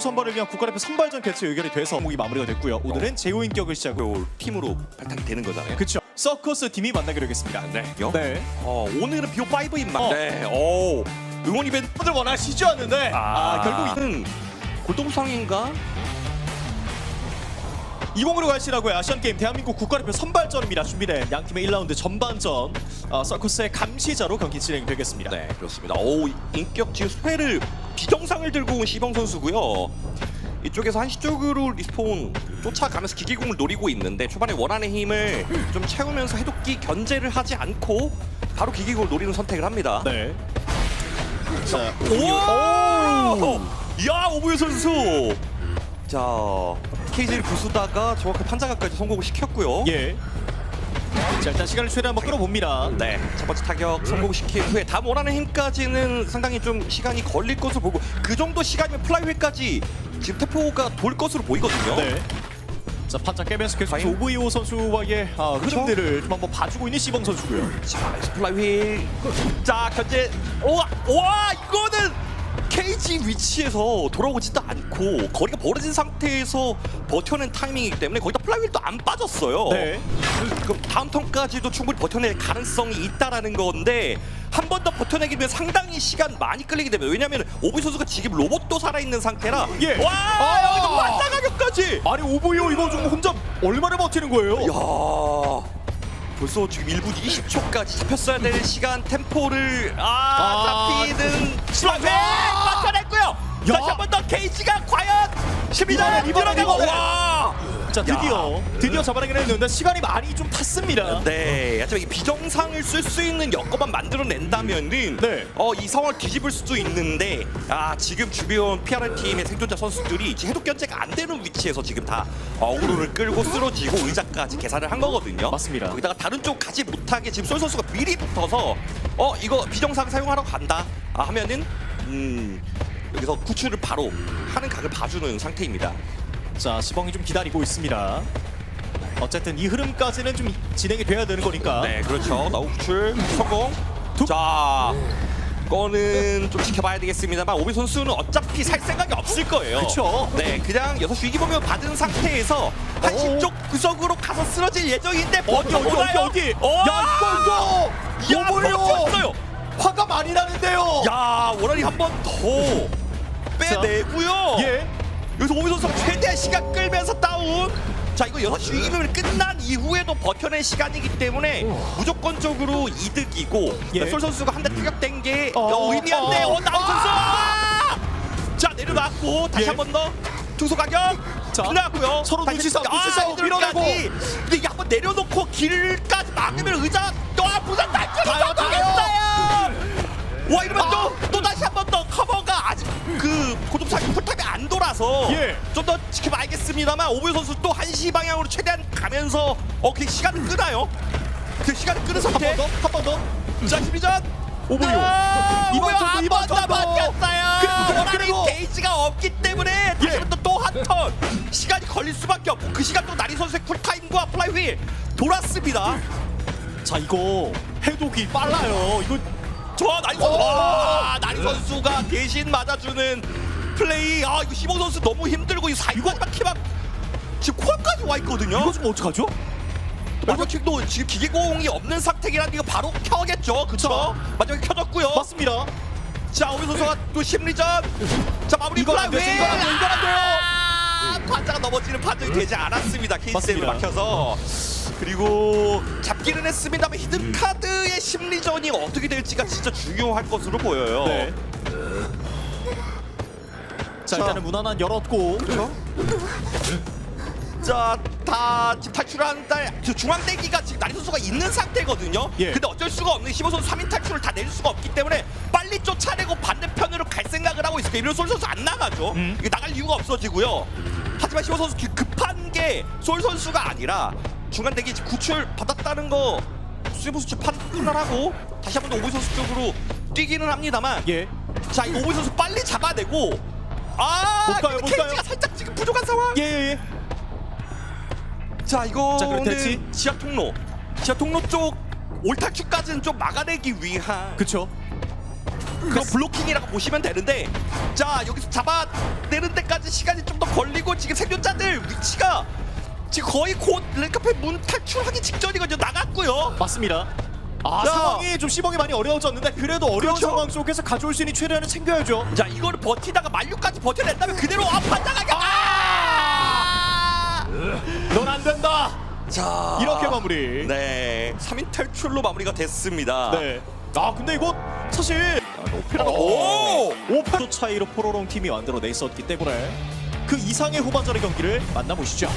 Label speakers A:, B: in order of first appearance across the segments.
A: 선발을 위한 국가대표 선발전 개최 의결이 돼서 목이 마무리가 됐고요. 오늘은 제호인격을 시작으로
B: 팀으로 발탁이 되는 거잖아요.
A: 그쵸. 서커스 팀이 만나기로 했습니다.
B: 네.
A: 네.
B: 오늘은 BO5인 막.
A: 어.
B: 네. 응원 이벤트들
A: 원하시지 않는데 결국
B: 골동상인가?
A: 20으로 갈시라고의 아시안게임 대한민국 국가대표 선발전입니다. 준비된 양팀의 1라운드 전반전 서커스의 감시자로 경기 진행되겠습니다.
B: 네, 그렇습니다. 인격 지금 스펠을 비정상을 들고 온 시범 선수고요. 이쪽에서 한시 쪽으로 리스폰 쫓아가면서 기기공을 노리고 있는데 초반에 원하는 힘을 좀 채우면서 해독기 견제를 하지 않고 바로 기기공을 노리는 선택을 합니다.
A: 네. 자,
B: 오! 야, 오부유 선수. 자, KJ를 부수다가 정확한 판자각까지 성공을 시켰고요.
A: 예. 자, 일단 시간을 최대한 한번 끌어봅니다.
B: 네, 첫 번째 타격 성공시킨 후에 다음 원하는 힘까지는 상당히 좀 시간이 걸릴 것으로 보고 그 정도 시간이면 플라이웨이까지 지금 태포가 돌 것으로 보이거든요.
A: 네. 자, 판자 깨면서 계속
B: 과연?
A: 오브이오 선수와의 흐름들을 좀 한번 봐주고 있는 시범 선수고요.
B: 자, 플라이웨이. 자, 견제. 와, 이거는 KG 위치에서 돌아오지도 않고 거리가 벌어진 상태에서 버텨낸 타이밍이기 때문에 거기다 플라이휠도 안 빠졌어요.
A: 네.
B: 그럼 다음 턴까지도 충분히 버텨낼 가능성이 있다라는 건데 한 번 더 버텨내기 위해 상당히 시간 많이 끌리게 됩니다. 왜냐하면 오비 선수가 지금 로봇도 살아있는 상태라.
A: 예.
B: 와, 여기서 완다 가격까지.
A: 아니 오브이오 이거 좀 혼자 얼마나 버티는 거예요?
B: 야. 벌써 지금 1분 20초까지 잡혔어야 되는 시간 템포를 잡히는 플라이웨이 맞춰냈고요. 다시 한 번 더 케이지가 과연 12단 들어가고 와.
A: 자, 드디어 잡아내긴 했는데 시간이 많이 좀 탔습니다.
B: 네, 하지만 이 비정상을 쓸 수 있는 여건만 만들어낸다면은
A: 네.
B: 이 상황을 뒤집을 수도 있는데 지금 주변 PR 팀의 생존자 선수들이 지금 해독 견제가 안 되는 위치에서 지금 다 어그로를 끌고 쓰러지고 의자까지 계산을 한 거거든요.
A: 맞습니다.
B: 거기다가 다른 쪽 가지 못하게 지금 솔 선수가 미리 붙어서 이거 비정상 사용하러 간다 하면은 여기서 구출을 바로 하는 각을 봐주는 상태입니다.
A: 자, 시범이 좀 기다리고 있습니다. 어쨌든 이 흐름까지는 좀 진행이 돼야 되는 거니까.
B: 네, 그렇죠. 나우 구출 성공. 자, 이거는 좀 지켜봐야 되겠습니다만 오비 선수는 어차피 살 생각이 없을 거예요.
A: 그렇죠.
B: 네, 그냥 6시 위기범위 받은 상태에서 한시 쪽 구석으로 가서 쓰러질 예정인데
A: 어디? 야, 이거
B: 버텼어요.
A: 화가 많이 나는데요.
B: 야, 원활히 한 번 더 빼내고요.
A: 예.
B: 여기서 오비 선수가 최대한 시간 끌면서 다운. 자, 이거 6시 위기범위 끝난 이후에도 버텨낸 시간이기 때문에 무조건적으로 이득이고
A: 예.
B: 솔 선수가 한 대 타격된 게 의미한데 나우 선수! 자, 내려놨고 다시
A: 예.
B: 한 번 더 투소 가격
A: 자,
B: 끝났고요.
A: 서로 눈치 싸움
B: 이들까지.
A: 밀어내고.
B: 근데 이게 한번 내려놓고 길까지 막으면 의자 부산
A: 가요.
B: 와, 이러면 또 다시 한 번 더 커버가 아직 그 고동상이 풀탑이 안 돌아서
A: 예.
B: 좀 더 지켜봐야겠습니다만 오브이 선수 또 한시 방향으로 최대한 가면서 그 시간을 끄나요? 그 시간을 끄는 상태.
A: 한 번 더.
B: 자, 12전
A: 오브이오. 이번 턴도.
B: 맞췄어요.
A: 그리고.
B: 게이지가 없기 때문에 다시 한번 또 한 턴 시간이 걸릴 수밖에 없고 그 시간 또 나리 선수의 쿨타임과 플라이휠 돌았습니다.
A: 자, 이거 해독이 빨라요. 이거
B: 좋아, 나리 선수. 와, 나리 선수가 대신 맞아주는 플레이. 이거 시봉 선수 너무 힘들고 이 마지막 킥막 지금 코앞까지 와 있거든요.
A: 이거 좀 어떡하죠?
B: 마지막 킥도 지금 기계공이 없는 상태이라는 이거 바로 켜겠죠. 그쵸? 마지막에 켜졌고요.
A: 맞습니다.
B: 자, 오비 선수가 또 심리전. 자, 마무리
A: 이건 안
B: 플라이.
A: 돼요. 이건 안 돼요.
B: 판자가 넘어지는 판정이 되지 않았습니다. 케이스에
A: 맞습니다.
B: 막혀서. 그리고 잡기는 했습니다만 히든카드의 심리전이 어떻게 될지가 진짜 중요할 것으로 보여요.
A: 네. 자, 일단은 문 하나 열었고.
B: 그렇죠? 자, 다 지금 탈출한다. 중앙대기가 지금 나리 선수가 있는 상태거든요.
A: 예.
B: 근데 어쩔 수가 없는 시보 선수 3인 탈출을 다 낼 수가 없기 때문에 빨리 쫓아내고 반대편으로 갈 생각을 하고 있을 거예요. 이런 솔 선수 안 나가죠. 이게 나갈 이유가 없어지고요. 하지만 시보 선수 급한 게 솔 선수가 아니라 중간대기 구출 받았다는 거 시보 선수 판단하고 다시 한 번 더 오비 선수 쪽으로 뛰기는 합니다만
A: 예.
B: 자, 이 오비 선수 빨리 잡아내고
A: 못 가요.
B: 케이지가 살짝 지금 부족한 상황.
A: 예.
B: 자,
A: 자,
B: 이거는
A: 그럼 됐지?
B: 지하 통로 쪽 올탈출까지는 좀 막아내기 위한
A: 그쵸.
B: 그런 블로킹이라고 보시면 되는데 자 여기서 잡아내는 데까지 시간이 좀 더 걸리고 지금 생존자들 위치가 지금 거의 곧 랭카페 문 탈출하기 직전이거든요. 나갔고요.
A: 맞습니다.
B: 자.
A: 상황이 좀 시범이 많이 어려워졌는데 그래도 어려운
B: 그렇죠.
A: 상황 속에서 가져올 수 있는 최대한을 챙겨야죠.
B: 자 이거를 버티다가 만류까지 버텨낸다면 그대로 판단하게
A: 넌 안 된다.
B: 자
A: 이렇게 마무리.
B: 네 3인 탈출로 마무리가 됐습니다.
A: 네. 아 근데 이거 사실
B: 오페라가
A: 오! 5% 차이로 포로롱 팀이 만들어냈었기 때문에 그 이상의 후반전의 경기를 만나보시죠.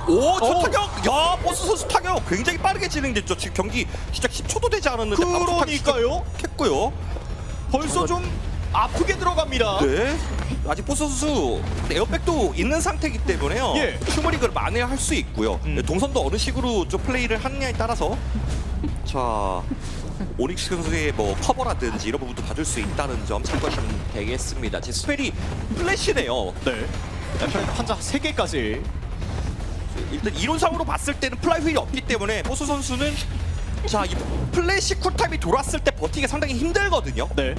B: 오, 저 타격! 야, 보스 선수 타격 굉장히 빠르게 진행됐죠. 지금 경기 시작 10초도 되지 않았는데
A: 그러니까요.
B: 했고요.
A: 벌써 좀 아프게 들어갑니다.
B: 네. 아직 보스 선수 에어백도 있는 상태이기 때문에요.
A: 예.
B: 충분히 그걸 만회할 수 있고요. 네, 동선도 어느 식으로 좀 플레이를 하느냐에 따라서 자 오닉스 선수의 뭐 커버라든지 이런 부분도 받을 수 있다는 점 참고하시면 되겠습니다. 제 스펠이 플래시네요.
A: 네. 판자 3개까지.
B: 일단 이론상으로 봤을 때는 플라이 휠이 없기 때문에 보스 선수는 자 이 플래시 쿨타임이 돌았을 때 버티기 상당히 힘들거든요.
A: 네.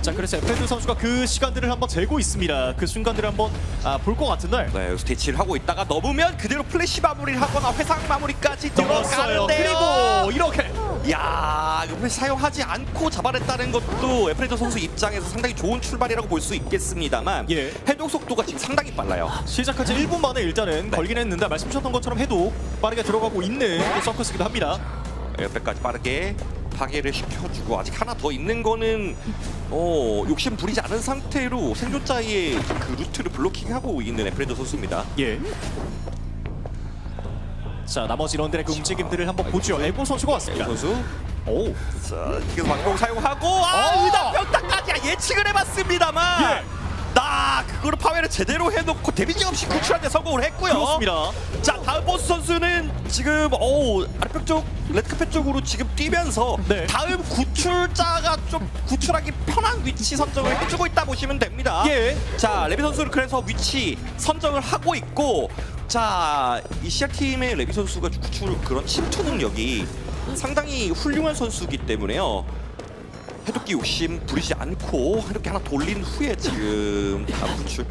A: 자 그래서 에페드 선수가 그 시간들을 한번 재고 있습니다. 그 순간들을 한번 볼 것 같은데.
B: 네, 여기서 대치를 하고 있다가 넘으면 그대로 플래시 마무리를 하거나 회상 마무리까지
A: 들어갔어요.
B: 들어가는데요.
A: 그리고 이렇게.
B: 야, 이거 사용하지 않고 잡아냈다는 것도 에프레도 선수 입장에서 상당히 좋은 출발이라고 볼 수 있겠습니다만
A: 예.
B: 해독 속도가 지금 상당히 빨라요.
A: 시작한 지 1분 만에 일단은 걸긴 했는데 말씀 주셨던 것처럼 해도 빠르게 들어가고 있는 또 서커스기도 합니다.
B: 옆에까지 빠르게 파괴를 시켜주고 아직 하나 더 있는 거는 욕심 부리지 않은 상태로 생존자의 그 루트를 블로킹하고 있는 에프레도 선수입니다.
A: 예. 자 나머지 런들의 그 움직임들을 한번 보죠. 에고 선수가 왔습니다.
B: 선수
A: 오.
B: 자, 지금 방공 사용하고
A: 어!
B: 의다 평타까지 예측을 해봤습니다만
A: 예.
B: 나 그거를 파괴를 제대로 해놓고 데미지 없이 구출하는 데 성공을 했고요.
A: 그렇습니다.
B: 자 다음 보스 선수는 지금 아래쪽 쪽 레드카펫 쪽으로 지금 뛰면서
A: 네.
B: 다음 구출자가 좀 구출하기 편한 위치 선정을 해주고 있다 보시면 됩니다.
A: 예.
B: 자 레비 선수는 그래서 위치 선정을 하고 있고 자 이 시아팀의 레비 선수가 구출 그런 침투 능력이 상당히 훌륭한 선수이기 때문에요. 해독기 욕심 부리지 않고 해독기 하나 돌린 후에 지금 다음 구출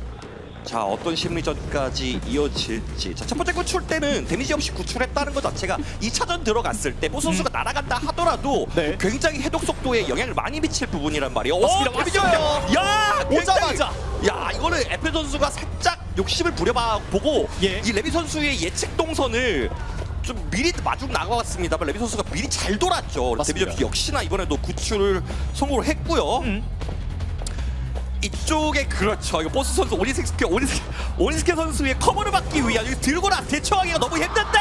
B: 자 어떤 심리전까지 이어질지 자, 첫 번째 구출 때는 데미지 없이 구출했다는 것 자체가 2차전 들어갔을 때 보스 선수가 날아간다 하더라도
A: 네.
B: 굉장히 해독 속도에 영향을 많이 미칠 부분이란 말이에요.
A: 맞습니다.
B: 데미지
A: 왔어요.
B: 없게. 야 굉장히-
A: 오자마자.
B: 야 이거는 에페 선수가 살짝 욕심을 부려보고
A: 예.
B: 이 레비 선수의 예측 동선을 좀 미리 마중 나가왔습니다만 레비 선수가 미리 잘 돌았죠.
A: 맞습니다.
B: 데미지 없이 역시나 이번에도 구출을 성공을 했고요. 이쪽에 그렇죠. 이거 보스 선수 오니스케 선수의 커버를 받기 위한 여기 들고 나 대처하기가 너무 힘든데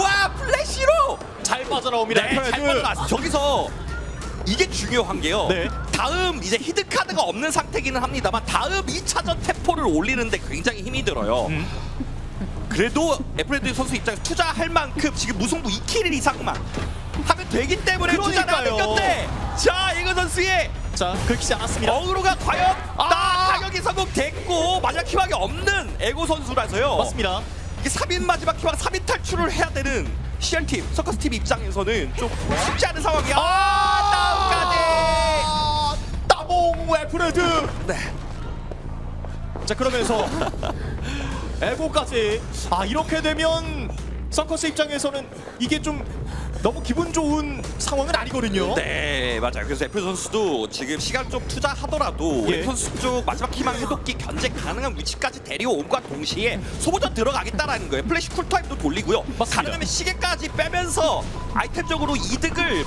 B: 와 플래시로
A: 잘 빠져나옵니다.
B: 네, 잘 빠져나왔어. 저기서 이게 중요한 게요.
A: 네.
B: 다음 이제 히든 카드가 없는 상태기는 합니다만 다음 2차전 템포를 올리는데 굉장히 힘이 들어요. 그래도 에프레드 선수 입장에서 투자할 만큼 지금 무승부 2킬 이상만 하면 되기 때문에 투자를 하는
A: 그러니까요.
B: 건데 자 이거 선수의
A: 자 긁히지 않았습니다.
B: 어그로가 과연 타격이 성공됐고 마지막 희망이 없는 에고 선수라서요.
A: 맞습니다.
B: 이게 3인 마지막 희망 3인 탈출을 해야 되는 CR팀 서커스팀 입장에서는 좀 쉽지 않은 상황이야. 다음까지
A: 따봉 웨프레드.
B: 네.
A: 자 그러면서 에고까지 이렇게 되면 서커스 입장에서는 이게 좀 너무 기분 좋은 상황은 아니거든요.
B: 네 맞아요. 그래서 애플 선수도 지금 시간 좀 투자하더라도
A: 예.
B: 애플 선수 쪽 마지막 희망 해독기 견제 가능한 위치까지 데려옴과 동시에 소모전 들어가겠다라는 거예요. 플래시 쿨타임도 돌리고요.
A: 맞습니다.
B: 가능하면 시계까지 빼면서 아이템적으로 이득을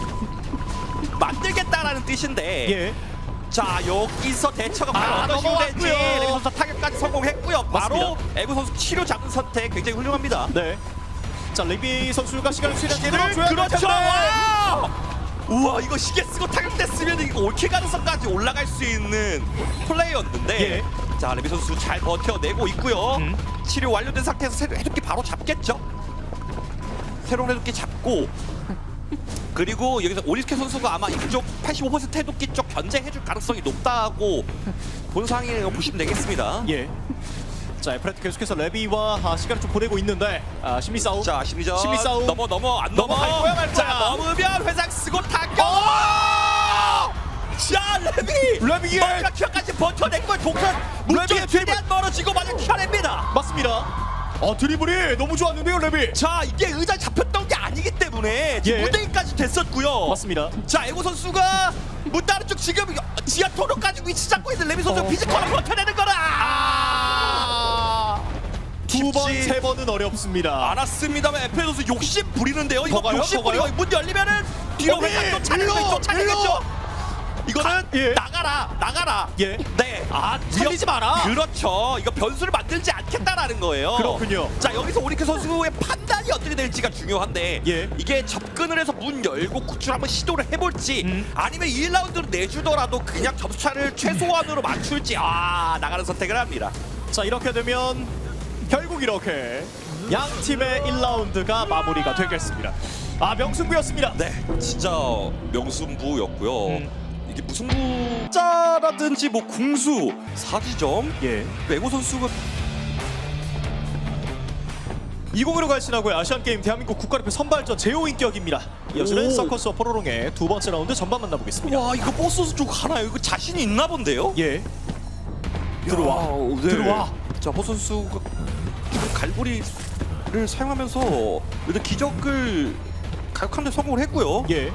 B: 만들겠다라는 뜻인데
A: 예.
B: 자 여기서 대처가 과연 어떤 식으로 될지
A: 넘어왔고요.
B: 레비 선수 타격까지 성공했고요. 바로
A: 맞습니다.
B: 에고 선수 치료 잡은 선택 굉장히 훌륭합니다.
A: 네. 자 레비 선수가 시간을 최대한
B: 시계를
A: 끌어줘야 될
B: 그렇죠.
A: 텐데.
B: 와! 우와 이거 시계 쓰고 타격됐으면 이거 올킬 가능성까지 올라갈 수 있는 플레이였는데
A: 예.
B: 자 레비 선수 잘 버텨내고 있고요. 치료 완료된 상태에서 새로운 해독기 바로 잡겠죠. 새로운 해독기 잡고 그리고 여기서 오니스케 선수가 아마 이쪽 85% 해독기 쪽 견제해줄 가능성이 높다고 본 상황이라고 보시면 되겠습니다.
A: 예. 자, 에프레트 계속해서 레비와 시간을 좀 보내고 있는데 심리 싸움.
B: 자, 심리전.
A: 심리 싸움.
B: 안
A: 넘어갈 거야, 말
B: 자,
A: 거야.
B: 넘으면 회상 쓰고 타격. 자,
A: 레비의
B: 마지막 큐까지 버텨낸 거야. 동선 문쪽에 최대한 멀어지고 마지막 큐냅니다.
A: 맞습니다. 드리블이 너무 좋았는데요, 레비.
B: 자, 이게 의자에 잡혔던 게 아니기 때문에 지금
A: 예.
B: 무대기까지 됐었고요.
A: 맞습니다.
B: 자, 에고 선수가 문 다른 쪽 지금 지하 토로까지 위치 잡고 있는 레비 선수 피지컬을 버텨내는 거라.
A: 두 번,
B: 쉽지
A: 세 번은 어렵습니다.
B: 알았습니다만 에페 선수 욕심 부리는데요. 이거
A: 가요?
B: 욕심
A: 더 가요?
B: 부리고 문 열리면은 뒤로
A: 어디?
B: 회장
A: 일로,
B: 쫓아내겠죠. 이거는
A: 예.
B: 나가라.
A: 예.
B: 네.
A: 살리지 마라.
B: 그렇죠. 이거 변수를 만들지 않겠다라는 거예요.
A: 그렇군요.
B: 자, 여기서 오리크 선수의 판단이 어떻게 될지가 중요한데
A: 예.
B: 이게 접근을 해서 문 열고 구출 한번 시도를 해볼지 아니면 1라운드로 내주더라도 그냥 접차를 최소한으로 맞출지 나가는 선택을 합니다.
A: 자, 이렇게 되면 결국 이렇게 양 팀의 1라운드가 마무리가 되겠습니다. 명승부였습니다.
B: 네, 진짜 명승부였고요. 이게 무승부자라든지 뭐 궁수, 사지점,
A: 예.
B: 외고 선수가
A: 2015 갈신하고의 아시안게임 대한민국 국가대표 선발전 제호인격입니다. 이어지는
B: 오.
A: 서커스와 포로롱의 두 번째 라운드 전반 만나보겠습니다.
B: 와, 이거 버스 쪽 하나요? 이거 자신이 있나 본데요?
A: 예. 들어와.
B: 네.
A: 들어와.
B: 자, 버스 선수가 지금 갈고리를 사용하면서 일단 기적을 가격하는 데 성공을 했고요.
A: 예.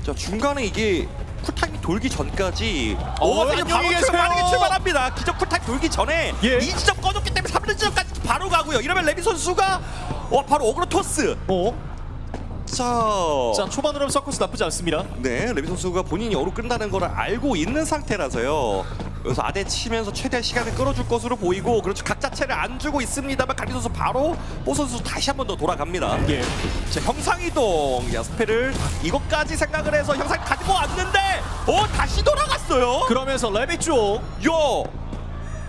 B: 자, 중간에 이게 쿨타임이 돌기 전까지
A: 안녕히 계세요.
B: 빠르게 출발합니다. 기적 쿨타임 돌기 전에
A: 예.
B: 2지점 꺼졌기 때문에 3지점까지 바로 가고요. 이러면 레비 선수가 바로 어그로 토스.
A: 자, 초반으로 하면 서커스 나쁘지 않습니다.
B: 네, 레비 선수가 본인이 어로 끈다는 걸 알고 있는 상태라서요. 여기서 아대 치면서 최대한 시간을 끌어줄 것으로 보이고, 그렇죠. 각 자체를 안 주고 있습니다만 가비 선수 바로 뽀 선수 다시 한 번 더 돌아갑니다.
A: 예.
B: 자, 형상이동 야스페를 이것까지 생각을 해서 형상 가지고 왔는데 다시 돌아갔어요.
A: 그러면서 레비 쪽.
B: 요.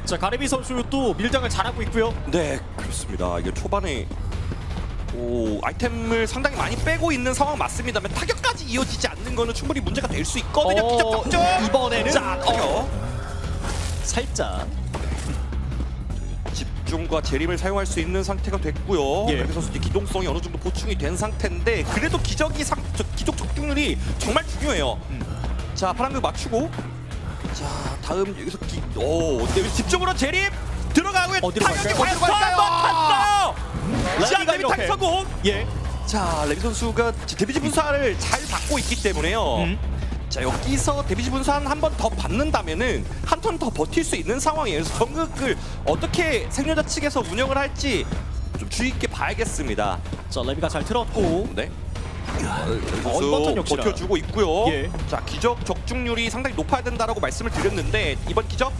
A: 자, 가리비 선수도 밀당을 잘하고 있고요.
B: 네, 그렇습니다. 이게 초반에 아이템을 상당히 많이 빼고 있는 상황 맞습니다만 타격까지 이어지지 않는 거는 충분히 문제가 될 수 있거든요. 기적 적중.
A: 이번에는
B: 자, 타격.
A: 살짝.
B: 집중과 재림을 사용할 수 있는 상태가 됐고요.
A: 예.
B: 레비 선수 기동성이 어느 정도 보충이 된 상태인데 그래도 기적 적중률이 정말 중요해요. 자, 파란극 맞추고, 자, 다음 여기서 여기서 집중으로 재림 들어가고요.
A: 어디로
B: 타격이
A: 갈까요? 어디로
B: 과연
A: 갈까요?
B: 탔어요. 자,
A: 레비가
B: 레비 타격
A: 이렇게.
B: 성공.
A: 예.
B: 자, 레비 선수가 데미지 분산을 잘 받고 있기 때문에요. 자, 여기서 데미지 분산 한 번 더 받는다면은 한 턴 더 버틸 수 있는 상황이에요. 그래서 정극을 어떻게 생존자 측에서 운영을 할지 좀 주의 있게 봐야겠습니다.
A: 자, 레비가 잘 틀었고.
B: 네.
A: 언버튼 역시나.
B: 버텨주고 있고요.
A: 예.
B: 자, 기적 적중률이 상당히 높아야 된다라고 말씀을 드렸는데 이번 기적.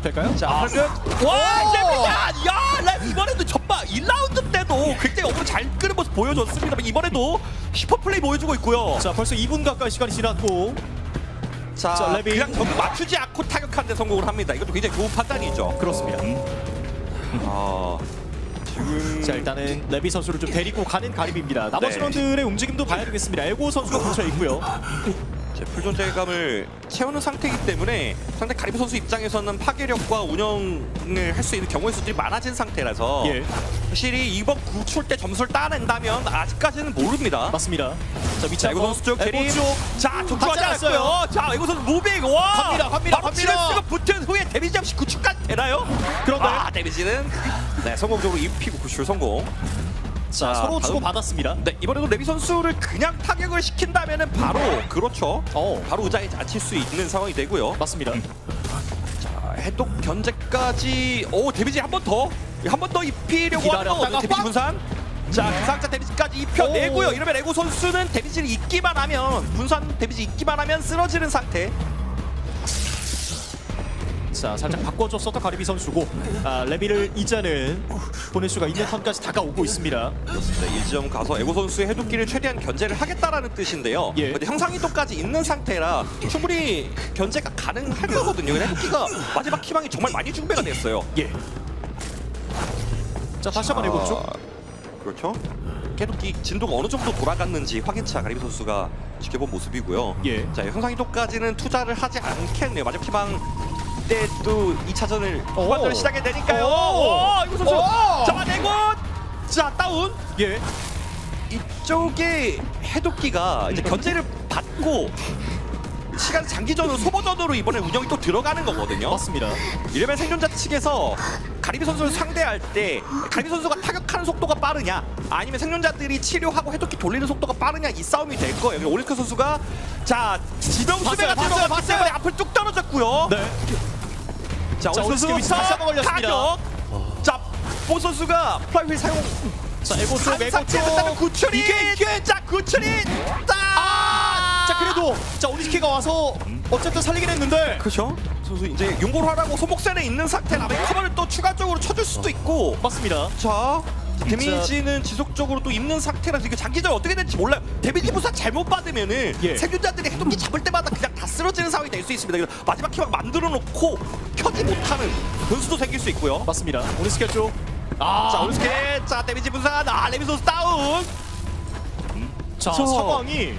A: 될까요?
B: 자, 와, 레비야! 야, 레비 이번에도 전반 1라운드 때도 굉장히 어그로 잘 끄는 모습 보여줬습니다만 이번에도 슈퍼플레이 보여주고 있고요.
A: 자, 벌써 2분 가까이 시간이 지났고.
B: 자,
A: 레비.
B: 그냥 전부 맞추지 않고 타격하는 데 성공을 합니다. 이것도 굉장히 좋은 판단이죠.
A: 그렇습니다.
B: 지금
A: 자, 일단은 레비 선수를 좀 데리고 가는 가리비입니다. 나머지
B: 네.
A: 라운드의 움직임도 봐야 되겠습니다. 에고 선수가 근처에 있고요.
B: 풀존재감을 채우는 상태이기 때문에 상대 가리비 선수 입장에서는 파괴력과 운영을 할 수 있는 경우의 수들이 많아진 상태라서
A: 예.
B: 확실히 이번 구출 때 점수를 따낸다면 아직까지는 모릅니다.
A: 맞습니다. 자, 위치
B: 자, 에고
A: 한번.
B: 선수 쪽
A: 에고
B: 대립.
A: 쪽.
B: 자, 적중하지
A: 받지
B: 않았어요. 자, 에고 선수 무빙. 와,
A: 갑니다.
B: 바로 치레스가 붙은 후에 데미지 없이 구출까지 되나요?
A: 그런가요?
B: 데미지는 성공적으로 입히고 구출 성공.
A: 자, 서로
B: 다음.
A: 주고 받았습니다.
B: 네, 이번에도 레비 선수를 그냥 타격을 시킨다면은 바로 그렇죠. 바로 의자에 앉힐 수 있는 상황이 되고요.
A: 맞습니다.
B: 자, 해독 견제까지 데미지 한 번 더 입히려고 하는
A: 기다렸다가
B: 거거든요. 데미지
A: 빡!
B: 분산. 자, 기상자 데미지까지 입혀내고요. 이러면 에고 선수는 데미지를 입기만 하면 분산 데미지 입기만 하면 쓰러지는 상태.
A: 자, 살짝 바꿔줬었던 가리비 선수고 레비를 이제는 보낼 수가 있는 턴까지 다가오고 있습니다.
B: 네, 1점 가서 에고 선수의 해독기를 최대한 견제를 하겠다라는 뜻인데요.
A: 예.
B: 근데 형상이도까지 있는 상태라 충분히 견제가 가능할 거거든요. 해독기가 마지막 희망이 정말 많이 중배가 됐어요.
A: 예. 자, 다시 한번 에고 쪽.
B: 그렇죠. 해독기 진도가 어느 정도 돌아갔는지 확인차 가리비 선수가 지켜본 모습이고요.
A: 예.
B: 자, 형상이도까지는 투자를 하지 않겠네요. 마지막 희망 이때 또 2차전을 후반전을 시작해 되니까요.
A: 오!
B: 이거 선수
A: 오!
B: 잡아내고 자 다운.
A: 예.
B: 이쪽에 해독기가 이제 견제를 받고 시간 장기전으로 소모전으로 이번에 운영이 또 들어가는 거거든요.
A: 맞습니다.
B: 이러면 생존자 측에서 가리비 선수를 상대할 때 가리비 선수가 타격하는 속도가 빠르냐 아니면 생존자들이 치료하고 해독기 돌리는 속도가 빠르냐 이 싸움이 될 거예요. 오리스크 선수가 자 지병수배가
A: 봤어요.
B: 들어갔기 때문에 앞을 뚝 떨어졌고요.
A: 네.
B: 자
A: 자,
B: 오리스크
A: 오리스크 위치
B: 선수
A: 다시 한번 걸렸습니다.
B: 타격. 자 보 선수가 플라이휠 사용
A: 자, 에고 쪽, 에고
B: 상태에서
A: 쪽.
B: 구출이 자 구출이
A: 자, 그래도 자, 오니스케가 와서 어쨌든 살리긴 했는데.
B: 그렇죠. 선수 이제 용골 하라고 소목선에 있는 상태라면 커버를 또 추가적으로 쳐줄 수도 있고.
A: 맞습니다.
B: 자 데미지는 지속적으로 또 있는 상태라서 이게 장기전 어떻게 될지 몰라요. 데미지 부사 잘못 받으면은
A: 예.
B: 생존자들이 해독기 잡을 때마다 그냥 다 쓰러지는 상황이 될 수 있습니다. 그래서 마지막 키막 만들어 놓고 켜지 못하는 변수도 생길 수 있고요.
A: 맞습니다. 오니스케 쪽.
B: 자 오르스케 자 데미지 부사 레미 선수 다운.
A: 자,
B: 저-
A: 상황이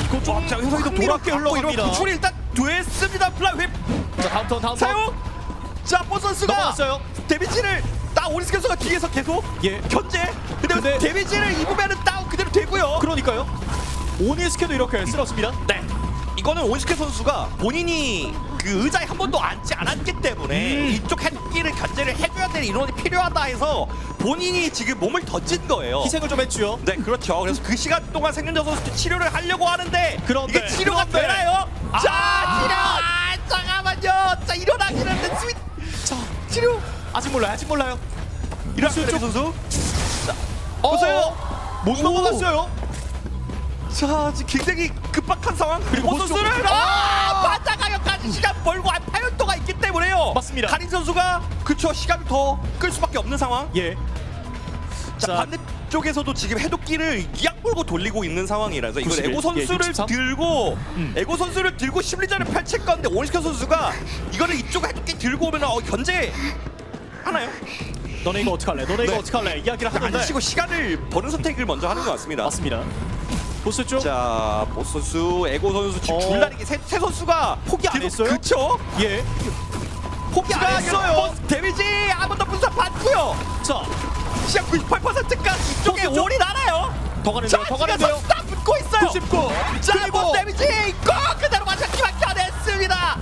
A: 이거 좀
B: 자 현석이도
A: 흥미롭게
B: 돌아갔고 이런
A: 흘러갑니다.
B: 구출이 일단 됐습니다. 플라이whip
A: 자, 다음 턴.
B: 사용. 자 보선수가
A: 넘어갔어요.
B: 데미지를 오리스케 선수가 뒤에서 계속
A: 예.
B: 견제. 근데 데미지를 입으면은 다운 그대로 되고요.
A: 그러니까요. 오니스케도 이렇게 쓸었습니다.
B: 네. 이거는 오니스케 선수가 본인이 그 의자에 한 번도 앉지 않았기 때문에 이쪽 해독기를 견제를 해줘야 될 인원이 필요하다 해서 본인이 지금 몸을 던진 거예요.
A: 희생을 좀 했죠.
B: 네, 그렇죠. 그래서 그 시간 동안 생존자 선수 치료를 하려고 하는데
A: 그런데,
B: 이게 치료가
A: 그런데.
B: 되나요?
A: 아.
B: 자, 치료! 잠깐만요. 자, 일어나긴 했는데 스윗!
A: 자, 치료. 아직 몰라요.
B: 일어났어요,
A: 쪽.
B: 선수.
A: 보세요. 못 넘어갔어요.
B: 자, 지금 굉장히 급박한 상황.
A: 그리고
B: 보 선수를
A: 모습-
B: 바다 가격까지 시간 벌고 파열도가 있기 때문에요.
A: 맞습니다.
B: 가린 선수가 그쵸 시간을 더 끌 수밖에 없는 상황.
A: 예.
B: 자,
A: 자,
B: 반대쪽에서도 지금 해독기를 이악 물고 돌리고 있는 상황이라서 이걸
A: 91,
B: 에고 선수를
A: 예, 63.
B: 들고 에고 선수를 들고 심리전을 펼칠 건데 오니스케 선수가 이거를 이쪽 해독기 들고 오면 견제 하나요?
A: 너네 이거 어떡할래? 너네 이거
B: 네.
A: 어떡할래? 이야기를
B: 안
A: 하는데.
B: 치고 시간을 버는 선택을 먼저 하는 것 같습니다.
A: 맞습니다. 보스 쪽.
B: 자, 보스 선수, 에고 선수 지금
A: 어.
B: 줄다리기 세 선수가
A: 포기 안 했어요?
B: 그쵸?
A: 예.
B: 포기
A: 안 했어요.
B: 데미지 한번 더 분사 받고요.
A: 자,
B: 시간 98%까지 이쪽에
A: 보스 쪽.
B: 올인 하나요?
A: 더 가는데요. 더 가는데요.
B: 다 붙고 있어요.
A: 99.
B: 자,
A: 그리고
B: 뭐 데미지 있고 그대로 마지막히 막혀냈습니다.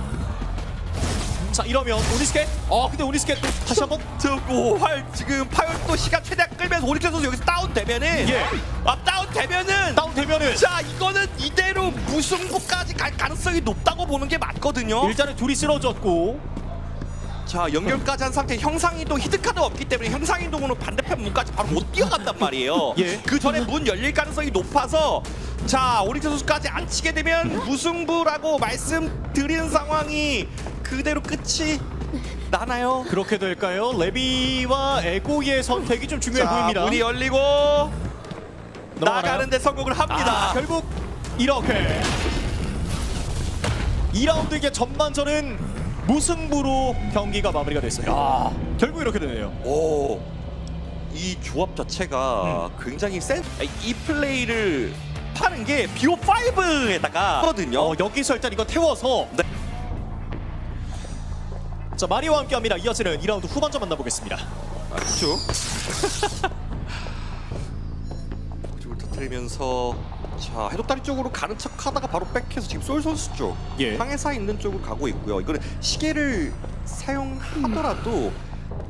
A: 자, 이러면 오니스케. 근데 오니스케 또 다시 한번.
B: 저활 지금 파열도 시간 최대한 끌면서 오리케 선수 여기서 다운되면은
A: 예.
B: 다운되면은
A: 다운되면은
B: 자 이거는 이대로 무승부까지 갈 가능성이 높다고 보는 게 맞거든요.
A: 일단은 둘이 쓰러졌고.
B: 자 연결까지 한 상태 형상이동 히든카드 없기 때문에 형상이동으로 반대편 문까지 바로 못 뛰어간단 말이에요.
A: 예.
B: 그 전에 문 열릴 가능성이 높아서 자 오리케 선수까지 안 치게 되면 무승부라고 말씀드리는 상황이 그대로 끝이 나나요?
A: 그렇게 될까요? 레비와 에고의 선택이 좀 중요해 보입니다.
B: 문이 열리고
A: 넘어가나요?
B: 나가는데 성공을 합니다.
A: 결국 이렇게 2라운드 이게 전반전은 무승부로 경기가 마무리가 됐어요. 결국 이렇게 되네요.
B: 오, 이 조합 자체가 굉장히 이 플레이를 파는 게 BO5에다가 하거든요.
A: 여기서 일단 이거 태워서.
B: 네.
A: 자, 마리오와 함께합니다. 이어지는 2라운드 후반전 만나보겠습니다.
B: 그렇죠. 쪽을 터뜨리면서 자 해독다리 쪽으로 가는 척하다가 바로 백해서 지금 솔 선수 쪽
A: 예.
B: 황해사 있는 쪽으로 가고 있고요. 이거는 시계를 사용하더라도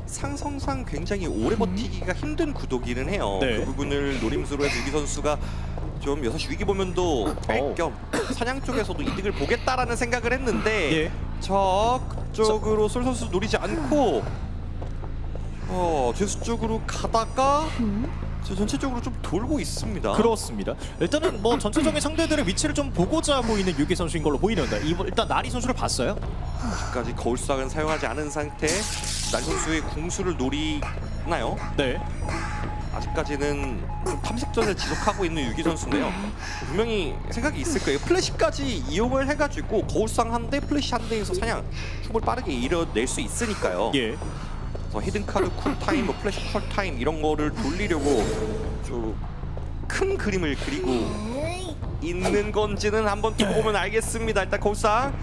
B: 상성상 굉장히 오래 버티기가 힘든 구도기는 해요.
A: 네.
B: 그 부분을 노림수로 해서 유기 선수가 좀 6시 위기 보면도 뺄 겸 사냥 쪽에서도 이득을 보겠다라는 생각을 했는데
A: 예.
B: 그쪽으로 솔 선수 노리지 않고 제수 쪽으로 가다가 저 전체적으로 좀 돌고 있습니다.
A: 그렇습니다. 일단은 뭐 전체적인 상대들의 위치를 좀 보고자 하고 있는 유기 선수인 걸로 보이는데 일단 나리 선수를 봤어요.
B: 아직까지 거울수학은 사용하지 않은 상태. 날 선수의 궁수를 노리나요?
A: 네.
B: 아직까지는 좀 탐색전을 지속하고 있는 유기 선수인데요. 분명히 생각이 있을 거예요. 플래시까지 이용을 해가지고 거울상 한 대, 플래시 한 대에서 사냥 충분히 빠르게 이뤄낼 수 있으니까요.
A: 예.
B: 그래서 히든카드 쿨타임, 뭐 플래시 쿨타임 이런 거를 돌리려고 좀 큰 그림을 그리고 있는 건지는 한번 두고 보면 알겠습니다. 일단 골상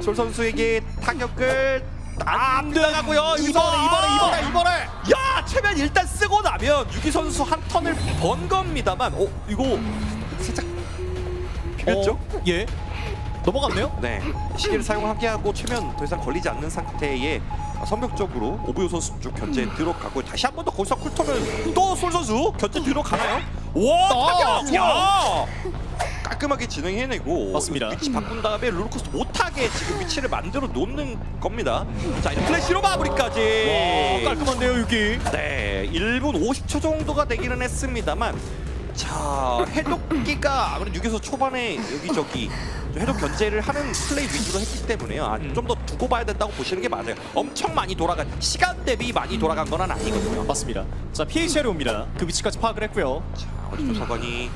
B: 솔 선수에게 타격을 안 들어가고요.
A: 이번에
B: 야, 최면 일단 쓰고 나면 유기 선수 한 턴을 번 겁니다만, 이거 살짝 비겼죠?
A: 예. 넘어갔네요.
B: 네, 시계를 사용하게 하고 최면 더 이상 걸리지 않는 상태에 선벽적으로 오브요 선수 쪽 견제 들어가고 다시 한 번 더 거기서 쿨턴을 또 솔 선수 견제 들어가나요? 와, 타격! 야! 깔끔하게 진행해내고
A: 맞습니다.
B: 위치 바꾼 다음에 롤러코스터 못하게 지금 위치를 만들어 놓는 겁니다. 자, 이제 플래시로 마무리까지.
A: 와, 깔끔한데요, 여기.
B: 네, 1분 50초 정도가 되기는 했습니다만, 자, 해독기가 아무래도 유기서 초반에 여기저기 좀 해독 견제를 하는 플레이 위주로 했기 때문에요. 좀 더 두고 봐야 된다고 보시는 게 맞아요. 엄청 많이 돌아간, 시간 대비 많이 돌아간 건 아니거든요.
A: 맞습니다. 자, PHL이 옵니다. 그 위치까지 파악을 했고요.
B: 자, 어디서 서건이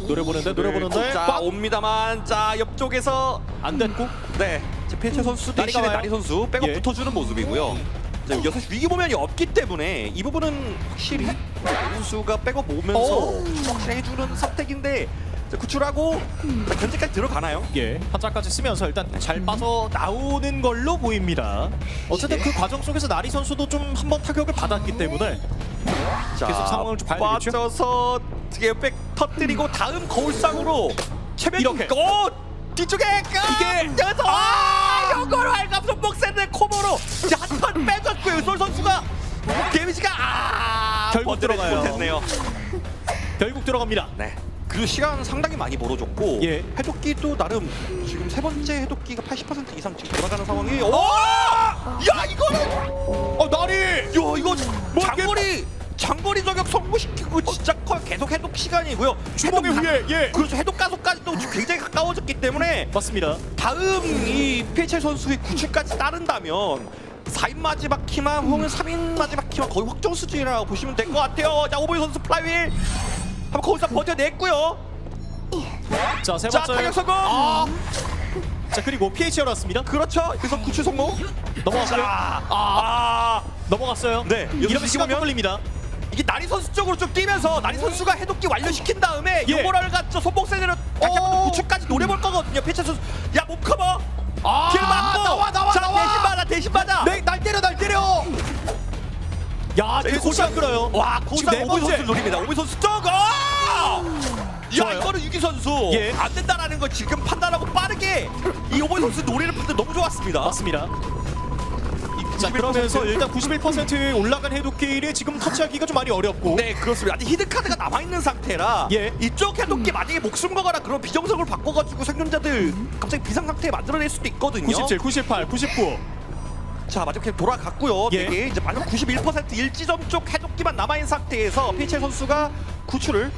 A: 노려보는데
B: 자, 옵니다만, 자, 옆쪽에서
A: 안 됐고.
B: 네, 피해체 선수
A: 나리가
B: 대신에
A: 와요.
B: 나리 선수 백업
A: 예.
B: 붙어주는 모습이고요. 자, 6시 위기 보면이 없기 때문에 이 부분은 확실히 선수가 백업 오면서 확실히 해주는 선택인데, 자, 구출하고 자, 견제까지 들어가나요?
A: 예, 한자까지 쓰면서 일단 잘 빠져 나오는 걸로 보입니다. 어쨌든 그 과정 속에서 나리 선수도 좀 한번 타격을 받았기 때문에
B: 자,
A: 계속 상황을 좀 봐야 되겠죠?
B: 빠져서 백 터뜨리고 다음 거울상으로 최면
A: 이렇게.
B: 뒤쪽에
A: 이게-
B: 여기서 이걸 활감 손목세는 코모로 한판 빼줬고요. 솔 선수가 데미지가
A: 결국
B: 버텨내지
A: 들어가요.
B: 못했네요.
A: 결국 들어갑니다.
B: 네. 그 시간 상당히 많이 벌어졌고,
A: 예.
B: 해독기도 나름 지금 세 번째 해독기가 80% 이상 지금 돌아가는 상황이. 야, 이거는
A: 나리!
B: 야, 이거 장거리 저격 성공시키고 진짜 계속 해독 시간이고요.
A: 주먹의 위에, 예.
B: 그렇죠. 해독 가속까지도 굉장히 가까워졌기 때문에
A: 맞습니다.
B: 다음 이 피해체 선수의 구출까지 따른다면 4인 마지막 키만 혹은 3인 마지막 키만 거의 확정 수준이라고 보시면 될 것 같아요. 자, 오보이 선수 플라이윌 한번 거기서 버텨냈고요.
A: 자, 세
B: 자,
A: 번째.
B: 타격 성공.
A: 자, 그리고 PHL 왔습니다.
B: 그렇죠. 그래서 구출 성공.
A: 넘어갔어요. 넘어갔어요.
B: 네,
A: 이러면
B: 여기서
A: 시간
B: 보면-
A: 끌립니다.
B: 이게 나리 선수 쪽으로 좀 뛰면서 나리 선수가 해독기 완료시킨 다음에
A: 예.
B: 요거를 갖죠. 손목세대로 다시 한번 구출까지 노려볼 거거든요. 피해체 선수. 야, 몸 커버. 길 맞고.
A: 나와.
B: 자, 대신 맞아.
A: 네, 날 때려. 야, 되게 고시안 끌어요.
B: 와,
A: 지금
B: 고상
A: 네
B: 오비
A: 번째.
B: 선수 노립니다. 오비 선수 저거! 야,
A: 좋아요.
B: 이거는 유기 선수
A: 예.
B: 안 된다라는 걸 지금 판단하고 빠르게 이 오비 선수 노리는 분들 너무 좋았습니다.
A: 맞습니다. 자, 그러면서 일단 91% 올라간 해독기를 지금 터치하기가 좀 많이 어렵고.
B: 네, 그렇습니다. 아직 히든 카드가 남아 있는 상태라
A: 예.
B: 이쪽 해독기 만약에 목숨 거거나 그런 비정석을 바꿔가지고 생존자들 갑자기 비상 상태에 만들어낼 수도 있거든요.
A: 97, 98, 99.
B: 자, 마지막에 돌아갔고요.
A: 예.
B: 되게 이제 마지막 91% 일지점 쪽 해독기만 남아 있는 상태에서 피체 선수가 구출을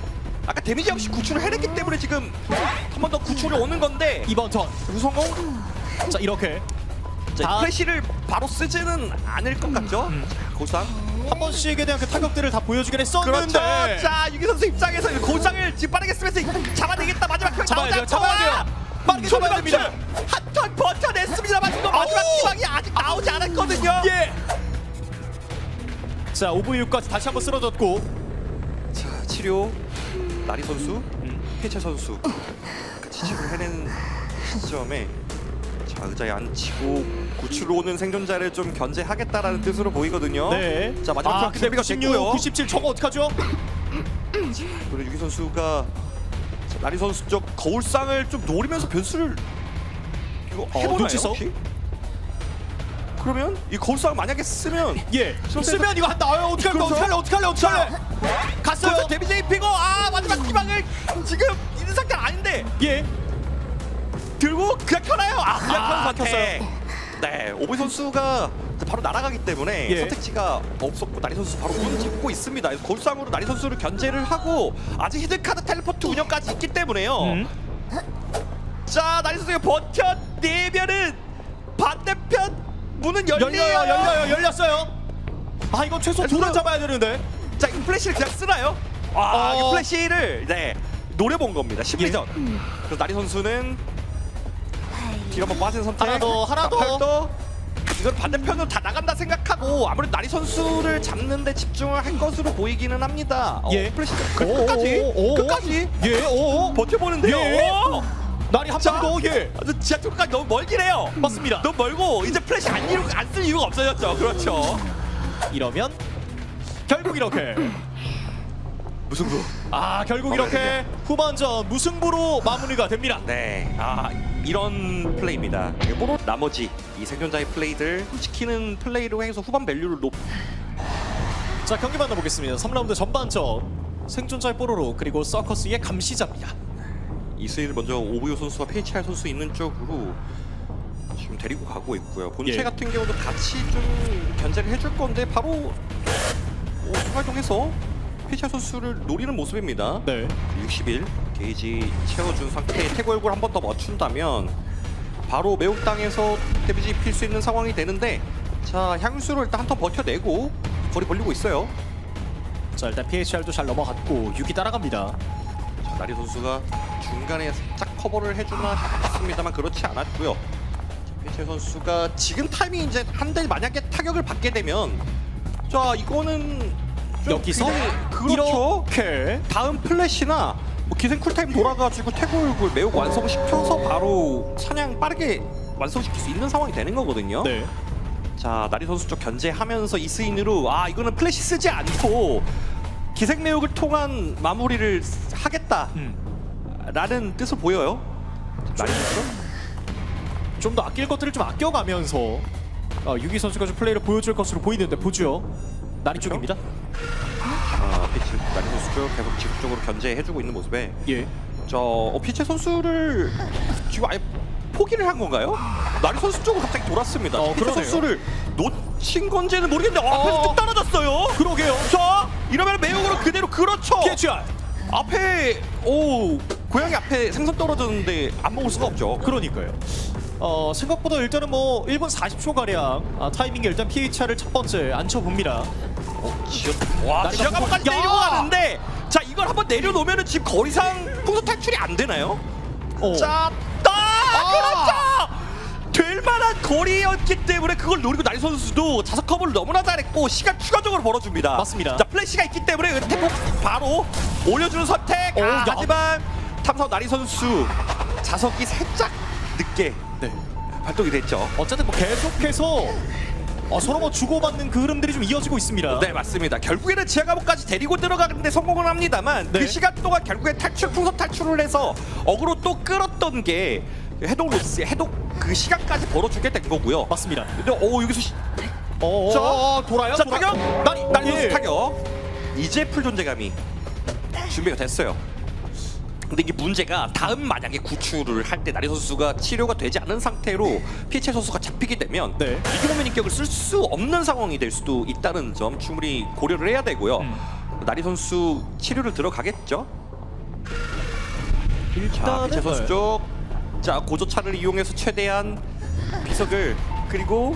B: 아까 데미지 없이 구출을 해냈기 때문에 지금 한 번 더 구출이 오는 건데
A: 이번 턴.
B: 우성공.
A: 자, 이렇게
B: 자,
A: 다음-
B: 플래시를 바로 쓰지는 않을 것 같죠? 자, 고상.
A: 한 번씩에 대한 그 타격들을 다 보여주긴 했었는데.
B: 그렇죠. 자, 유기 선수 입장에서 이 고상을 지금 빠르게 쓰면서 잡아내겠다. 마지막 편
A: 잡아야 돼요.
B: 나오지
A: 잡아야
B: 않고
A: 돼요. 빠르게 잡아야 됩니다.
B: 한턴 버텨냈습니다만 이거 마지막
A: 아우.
B: 희망이 아직 나오지 않았거든요.
A: 예. 자, 오브유까지 다시 한번 쓰러졌고.
B: 자, 치료. 나리 선수, 피해체 선수 같이 치료를 해낸 시점에 자, 의자에 앉히고 구출로 오는 생존자를 좀 견제하겠다라는 뜻으로 보이거든요.
A: 네.
B: 자, 마지막
A: 근데
B: 준비가
A: 96,
B: 됐고요.
A: 97 저거 어떡하죠?
B: 그리고 유기 선수가 자, 나리 선수 쪽 거울상을 좀 노리면서 변수를 이거 해보나요
A: 눈치서?
B: 혹시? 그러면 이 거울상 만약에 쓰면
A: 예. 쓰면 이거 나와요. 어떡할래? 갔어요.
B: 거기서 데미지 입히고 마지막 희망을 지금 있는 상태 아닌데
A: 예.
B: 들고 그냥 켜나요? 그냥 켜는 상태.
A: 켰어요.
B: 네, 오비 선수가 이제 바로 날아가기 때문에
A: 예.
B: 선택지가 없었고 나리 선수 바로 문 잡고 있습니다. 그래서 골상으로 나리 선수를 견제를 하고 아직 히든카드 텔레포트 운영까지 있기 때문에요. 자, 나리 선수가 버텨내면은 반대편 문은
A: 열렸어요. 이거 최소 둘을 잡아야 되는데.
B: 자, 이 플래시를 그냥 쓰나요? 이 플래시를 노려본 겁니다. 심리전. 그래서 나리 선수는 뒤로 한번 빠진 선택.
A: 하나 더.
B: 팔도 이걸 반대편으로 다 나간다 생각하고 아무래도 나리 선수를 잡는데 집중을 할 것으로 보이기는 합니다.
A: 예.
B: 플래시 끝까지
A: 예. 오.
B: 버텨보는데요.
A: 예.
B: 오!
A: 날이 한
B: 자.
A: 번 더. 예.
B: 지하철까지 너무 멀긴 해요.
A: 맞습니다.
B: 너무 멀고 이제 플래시 안 쓸 이유가 없어졌죠. 그렇죠.
A: 이러면 결국 이렇게
B: 무승부.
A: 결국 이렇게 후반전 무승부로 마무리가 됩니다.
B: 네, 이런 플레이입니다. 일부러 나머지 이 생존자의 플레이들 시키는 플레이로 해서 후반 밸류를
A: 자, 경기 만나보겠습니다. 3라운드 전반전 생존자의 뽀로로 그리고 서커스의 감시자입니다.
B: 이스일 먼저 오브요 선수와 페이치알 선수 있는 쪽으로 지금 데리고 가고 있고요. 본체
A: 예.
B: 같은 경우도 같이 좀 견제를 해줄 건데 바로 활동해서 페이치알 선수를 노리는 모습입니다.
A: 네.
B: 60일 게이지 채워준 상태에 태고 얼굴 한 번 더 맞춘다면 바로 매혹당해서 데미지 입힐 수 있는 상황이 되는데 자 향수를 일단 한 턴 버텨내고 거리 벌리고 있어요.
A: 자, 일단 PHR도 잘 넘어갔고 6이 따라갑니다.
B: 자, 나리 선수가 중간에 살짝 커버를 해주나 싶습니다만 그렇지 않았고요. 페이체 선수가 지금 타이밍 이제 한 대 만약에 타격을 받게 되면 자 이거는 좀
A: 여기서
B: 그렇죠.
A: 이렇게
B: 다음 플래시나 뭐 기생 쿨타임 돌아가지고 태고 얼굴 매우 완성시켜서 바로 사냥 빠르게 완성시킬 수 있는 상황이 되는 거거든요.
A: 네.
B: 자 나리 선수 쪽 견제하면서 이스인으로 이거는 플래시 쓰지 않고 기생 매혹을 통한 마무리를 하겠다라는 뜻을 보여요. 나리 선수
A: 좀 더 아낄 것들을 좀 아껴가면서 유기 선수가 좀 플레이를 보여줄 것으로 보이는데 보죠. 나리 쪽입니다.
B: 피치 나리 선수 쪽 계속 지속적으로 견제해주고 있는 모습에
A: 예.
B: 피체 선수를 지금 아예 포기를 한 건가요? 나리 선수 쪽으로 갑자기 돌았습니다. 피체
A: 그러네요.
B: 선수를 놓친 건지는 모르겠는데 앞에서 뚝 떨어졌어요.
A: 그러게요.
B: 자 이러면 매혹으로 그대로 그렇죠.
A: PHR.
B: 앞에 고양이 앞에 생선 떨어졌는데 안 먹을 수가 없죠.
A: 그러니까요. 생각보다 일단은 뭐 1분 40초 가량 타이밍에 일단 PHR을 첫 번째 앉혀봅니다.
B: 와
A: 나리가
B: 지하가까지
A: 야!
B: 내려가는데 자 이걸 한번 내려놓으면은 지금 거리상 풍선 탈출이 안 되나요? 자, 그렇죠! 될 만한 거리였기 때문에 그걸 노리고 나리 선수도 자석 커버를 너무나 잘했고 시간 추가적으로 벌어줍니다.
A: 맞습니다.
B: 자 플래시가 있기 때문에 은택 바로 올려주는 선택.
A: 야.
B: 하지만 탐사원 나리 선수 자석이 살짝 늦게
A: 네.
B: 발동이 됐죠.
A: 어쨌든 뭐 계속해서 서로 뭐 주고받는 그 흐름들이 좀 이어지고 있습니다.
B: 네 맞습니다. 결국에는 지하 감옥까지 데리고 들어가는데 성공을 합니다만
A: 네.
B: 그 시간 동안 결국에 풍선 탈출을 해서 어그로 또 끌었던 게 해독 로스 해독 그 시간까지 벌어주게 된 거고요.
A: 맞습니다.
B: 근데 여기서
A: 돌아요.
B: 자
A: 돌아요.
B: 타격 나리 선수 타격 이제 풀 존재감이 준비가 됐어요. 근데 이게 문제가 다음 만약에 구출을 할 때 나리 선수가 치료가 되지 않은 상태로 피체 선수가 잡히게 되면
A: 네.
B: 이기모면 인격을 쓸 수 없는 상황이 될 수도 있다는 점 충분히 고려를 해야 되고요. 나리 선수 치료를 들어가겠죠. 자,
A: 일단은
B: 피체 선수 쪽. 자, 고조차를 이용해서 최대한 비석을 그리고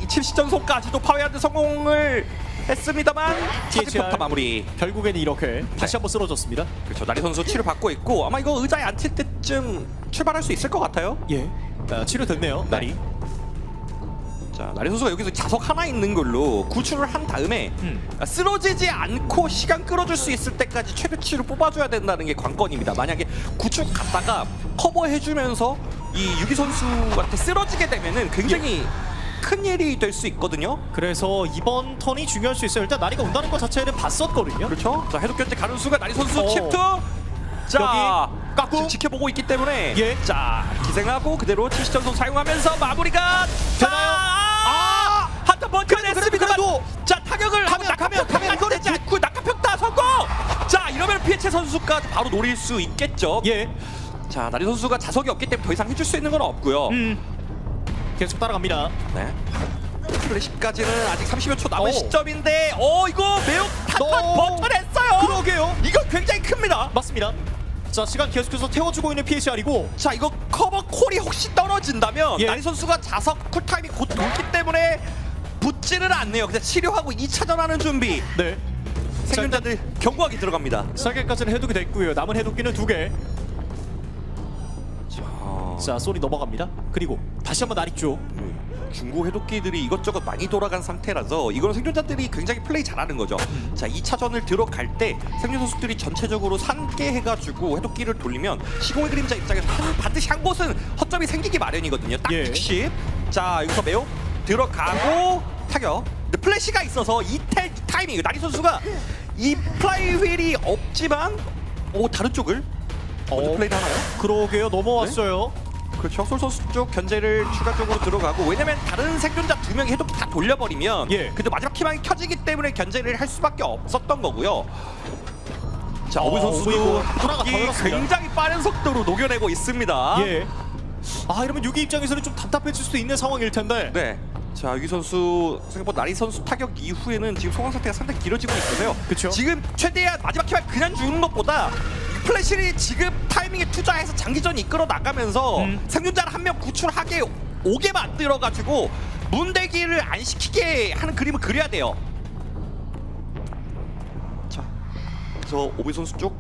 B: 이 칩시 전송까지도 파괴하는 성공을 했습니다만
A: THR.
B: 40평타 마무리.
A: 결국에는 이렇게 다시 한번 쓰러졌습니다.
B: 그렇죠. 나리 선수 치료 받고 있고 아마 이거 의자에 앉힐 때쯤 출발할 수 있을 것 같아요.
A: 예. 치료됐네요. 나리.
B: 자, 나리 선수가 여기서 자석 하나 있는 걸로 구출을 한 다음에 쓰러지지 않고 시간 끌어줄 수 있을 때까지 최대치로 뽑아줘야 된다는 게 관건입니다. 만약에 구출 갔다가 커버해주면서 이 유기 선수한테 쓰러지게 되면은 굉장히 큰 일이 될 수 있거든요.
A: 그래서 이번 턴이 중요할 수 있어요. 일단 나리가 온다는 것 자체는 봤었거든요.
B: 그렇죠. 자, 해독 견제 가는 수가 나리 선수 칩투. 자,
A: 여기 깎고.
B: 지금 지켜보고 있기 때문에
A: 예.
B: 자, 기생하고 그대로 칩시 전송 사용하면서 마무리가
A: 되나요?
B: 한턴 버텨냈습니다만
A: 그래도
B: 자, 타격을
A: 가면
B: 이거 되지 않고 낙하평타 성공. 자, 이러면 피해체 선수까지 바로 노릴 수 있겠죠.
A: 예.
B: 자, 나리 선수가 자석이 없기 때문에 더 이상 해줄 수 있는 건 없고요.
A: 계속 따라갑니다.
B: 네. 플래시까지는 아직 30여 초 남은
A: 오.
B: 시점인데 이거 매우 탄탄
A: 오.
B: 버텨냈어요.
A: 그러게요.
B: 이거 굉장히 큽니다.
A: 맞습니다. 자, 시간 계속해서 태워주고 있는 PHR이고
B: 자, 이거 커버 콜이 혹시 떨어진다면
A: 예.
B: 나리 선수가 자석 쿨타임이 곧 돌기 때문에 붙지는 않네요. 그냥 치료하고 2차전 하는 준비.
A: 네.
B: 생존자들 경고하기 들어갑니다.
A: 설계까지는 해독이 됐고요. 남은 해독기는 2개. 자, 소리 넘어갑니다. 그리고 다시 한번 나리 쪽.
B: 중고 해독기들이 이것저것 많이 돌아간 상태라서 이거는 생존자들이 굉장히 플레이 잘하는 거죠. 자, 2차전을 들어갈 때 생존 선수들이 전체적으로 산게 해가지고 해독기를 돌리면 시공의 그림자 입장에서 반드시 한 곳은 허점이 생기기 마련이거든요. 딱
A: 예.
B: 60. 자, 여기서 매우 들어가고 타격. 근데 플래시가 있어서 이 타이밍 나리 선수가 이 플라이 휠이 없지만 다른 쪽을 먼저 플레이를 하나요?
A: 그러게요. 넘어왔어요.
B: 그렇죠. 솔 선수 쪽 견제를 추가적으로 들어가고 왜냐면 다른 생존자 2명이 해독기 다 돌려버리면
A: 예.
B: 근데 마지막 희망이 켜지기 때문에 견제를 할 수밖에 없었던 거고요. 자, 어부 선수도
A: 오브이고 하나가 더
B: 이
A: 늘었습니다.
B: 굉장히 빠른 속도로 녹여내고 있습니다.
A: 예. 아, 이러면 6위 입장에서는 좀 답답해질 수도 있는 상황일 텐데.
B: 네. 자, 유기 선수 생각보다 나리 선수 타격 이후에는 지금 소강 상태가 상당히 길어지고 있어서요.
A: 그쵸.
B: 지금 최대한 마지막 희망 그냥 주는 것보다 이 플래시를 지금 타이밍에 투자해서 장기전 이끌어 나가면서 생존자를 한 명 구출하게 오게 만들어가지고 문대기를 안 시키게 하는 그림을 그려야 돼요. 자, 그래서 오비 선수 쪽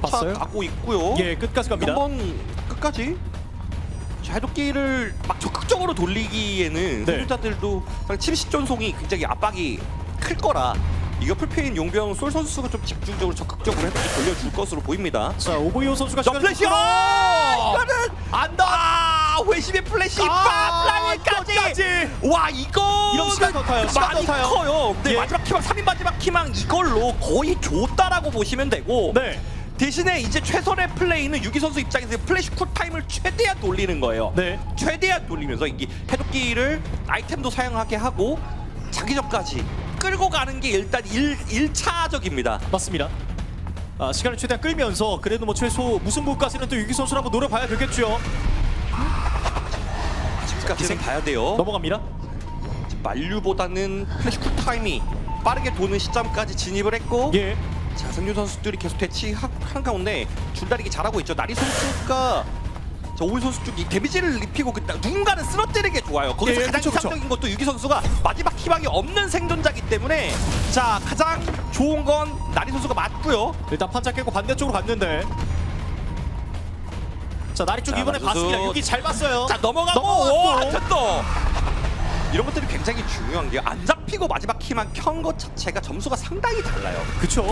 A: 봤어요?
B: 쫓아가고 있고요.
A: 예, 끝까지 갑니다.
B: 한번 끝까지. 자, 해독기를 막 적극적으로 돌리기에는
A: 네.
B: 생존자들도 70 전송이 굉장히 압박이 클 거라 이거 풀페인 용병 솔 선수가 좀 집중적으로 적극적으로 해독기 돌려줄 것으로 보입니다.
A: 자, 오보이오 선수가
B: 저
A: 시간을
B: 플래시!
A: 끌어!
B: 이거는 안다! 회심의 플래시 플라이까지! 와, 이거
A: 이런 시간이 더 타요. 시간
B: 많이
A: 더 타요.
B: 커요. 근데
A: 예.
B: 마지막 희망 3인 마지막 희망 이걸로 거의 줬다라고 보시면 되고
A: 네.
B: 대신에 이제 최선의 플레이는 유기 선수 입장에서 플래시 쿨타임을 최대한 돌리는 거예요.
A: 네.
B: 최대한 돌리면서 이 해독기를 아이템도 사용하게 하고 자기전까지 끌고 가는 게 일단 1차적입니다.
A: 맞습니다. 아, 시간을 최대한 끌면서 그래도 뭐 최소 무승부까지는 또 유기 선수를 한번 노려봐야 되겠죠.
B: 아직까지는 봐야 돼요.
A: 넘어갑니다.
B: 만류보다는 플래시 쿨타임이 빠르게 도는 시점까지 진입을 했고
A: 예.
B: 자, 생존 선수들이 계속 대치하는 가운데 줄다리기 잘하고 있죠. 나리 선수가 자, 오일 선수 쪽이 데미지를 입히고 누군가는 쓰러뜨리는 게 좋아요. 거기서
A: 예,
B: 가장
A: 그쵸, 그쵸.
B: 이상적인 것도 유기 선수가 마지막 희망이 없는 생존자기 때문에 자, 가장 좋은 건 나리 선수가 맞고요.
A: 일단 판자 깨고 반대쪽으로 갔는데. 자, 나리 쪽
B: 자,
A: 이번에
B: 나리
A: 봤습니다.
B: 선수.
A: 유기 잘 봤어요.
B: 자, 넘어가고
A: 넘어갔고.
B: 또 이런 것들이 굉장히 중요한 게 안 잡히고 마지막 희망 켠 것 자체가 점수가 상당히 달라요.
A: 그쵸.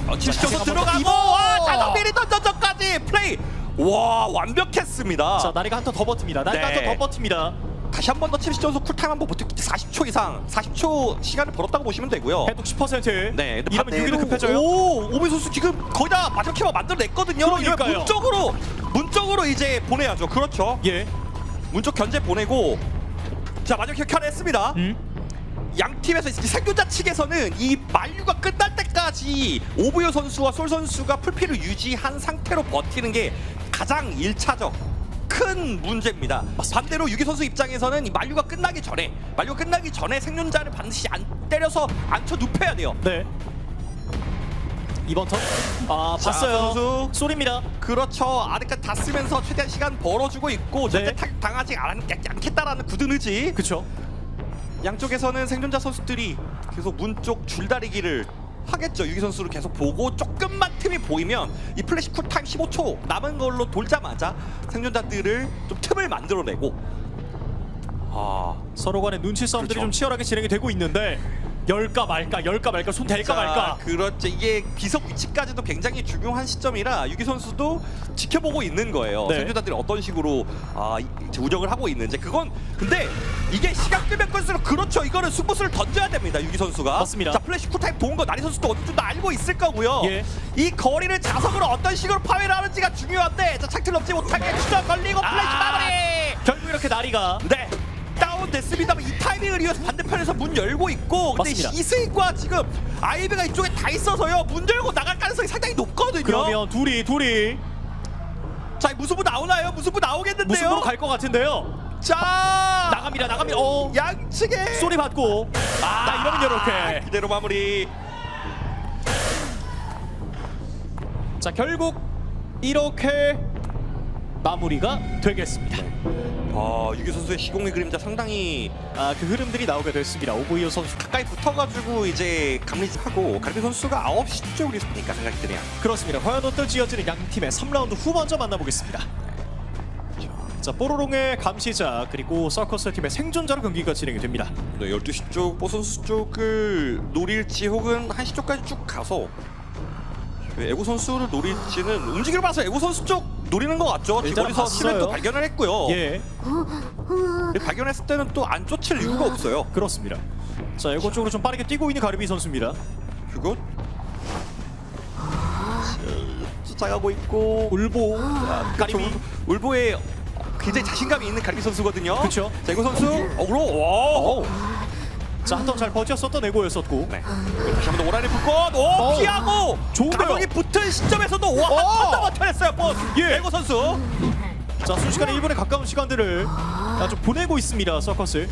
B: 70점수
A: 한번
B: 들어가고
A: 입어!
B: 와, 자정비리 던전전까지 플레이 와, 완벽했습니다.
A: 자, 나리가 한 턴 더 버팁니다. 나리가
B: 네.
A: 한 턴 더 버팁니다.
B: 다시 한 번 더 70점수 쿨타임 한번 버티고 40초 이상 40초 시간을 벌었다고 보시면 되고요.
A: 해독 10%.
B: 네, 근데
A: 이러면
B: 반대로-
A: 6위로 급해져요.
B: 오, 오비 선수 지금 거의 다 마지막 키만 만들어냈거든요.
A: 그러니까요.
B: 이러면 문쪽으로 이제 보내야죠. 그렇죠.
A: 예.
B: 문쪽 견제 보내고 자, 마지막 키 켜냈습니다. 양 팀에서 이제 생존자 측에서는 이 만류가 끝날 때까지 오브요 선수와 솔 선수가 풀피를 유지한 상태로 버티는 게 가장 1차적 큰 문제입니다. 반대로 유기 선수 입장에서는 이 만류가 끝나기 전에 생존자를 반드시 안 때려서 앉혀 눕혀야 돼요.
A: 네. 이번 턴. 아,
B: 자,
A: 봤어요.
B: 선수.
A: 쏠입니다.
B: 그렇죠. 아래까지 다 쓰면서 최대한 시간 벌어주고 있고
A: 네.
B: 절대 당하지 않겠다라는 굳은 의지.
A: 그쵸.
B: 양쪽에서는 생존자 선수들이 계속 문 쪽 줄다리기를 하겠죠. 유기 선수를 계속 보고 조금만 틈이 보이면 이 플래시 쿨타임 15초 남은 걸로 돌자마자 생존자들을 좀 틈을 만들어내고
A: 서로 간의 눈치 싸움들이
B: 그렇죠.
A: 좀 치열하게 진행이 되고 있는데 열까 말까 손 댈까 말까.
B: 그렇죠. 이게 비석 위치까지도 굉장히 중요한 시점이라 유기 선수도 지켜보고 있는 거예요.
A: 네.
B: 생존자들이 어떤 식으로 이제 운영을 하고 있는지. 그건 근데 이게 시간 끌면 끌수록 그렇죠. 이거는 승부수를 던져야 됩니다. 유기 선수가.
A: 맞습니다.
B: 자, 플래시 쿨타임 본 거 나리 선수도 어느 정도 알고 있을 거고요.
A: 예.
B: 이 거리를 자석으로 어떤 식으로 파괴를 하는지가 중요한데 자, 착틀 넘지 못하게 추적 걸리고 플래시 마무리.
A: 결국 이렇게 나리가
B: 네. 다운됐습니다만 이 타이밍을 이어서 반대편에서 문 열고 있고 근데
A: 맞습니다.
B: 이스익과 지금 아이비가 이쪽에 다 있어서요 문 열고 나갈 가능성이 상당히 높거든요.
A: 그러면 둘이
B: 자, 무승부 나오나요? 무승부 나오겠는데요?
A: 무승부로 갈 것 같은데요.
B: 자,
A: 나갑니다.
B: 양측에
A: 쏘리 받고. 나 이러면 이렇게.
B: 그대로 마무리.
A: 자, 결국 이렇게 마무리가 되겠습니다.
B: 유기 선수의 시공의 그림자 상당히
A: 그 흐름들이 나오게 됐습니다. 오보이오 선수
B: 가까이 붙어가지고 이제 감리하고 가르비 선수가 9시 쪽으로 있으니까 생각이 드네요.
A: 그렇습니다. 과연 어떨지 이어지는 양 팀의 3라운드 후 먼저 만나보겠습니다. 자, 뽀로롱의 감시자 그리고 서커스 팀의 생존자로 경기가 진행이 됩니다.
B: 네, 12시 쪽 보선수 쪽을 노릴지 혹은 1시 쪽까지 쭉 가서 애고 선수를 노릴지는 움직임을 봐서 애고 선수 쪽 노리는 것 같죠.
A: 일단은
B: 뒷거리서
A: 봤어요.
B: 실을 또 발견을 했고요.
A: 예,
B: 발견했을 때는 또 안 쫓을 이유가 없어요.
A: 그렇습니다. 자, 이거 쪽으로 좀 빠르게 뛰고 있는 가리비 선수입니다.
B: 그리고 쫓아가고 있고
A: 울보, 가리비.
B: 울보에 굉장히 자신감이 있는 가리비 선수거든요.
A: 그쵸.
B: 자, 애고 선수 어그로. 와.
A: 자, 한 턴 잘 버텼었던 에고였었고.
B: 네. 다시 한번 더 오라리 불꽃. 오, 피하고.
A: 좋은데요?
B: 가격이 붙은 시점에서도 한번더 버텨냈어요.
A: 예.
B: 애고 선수.
A: 자, 순식간에 1분에 가까운 시간들을 좀 보내고 있습니다. 서커스.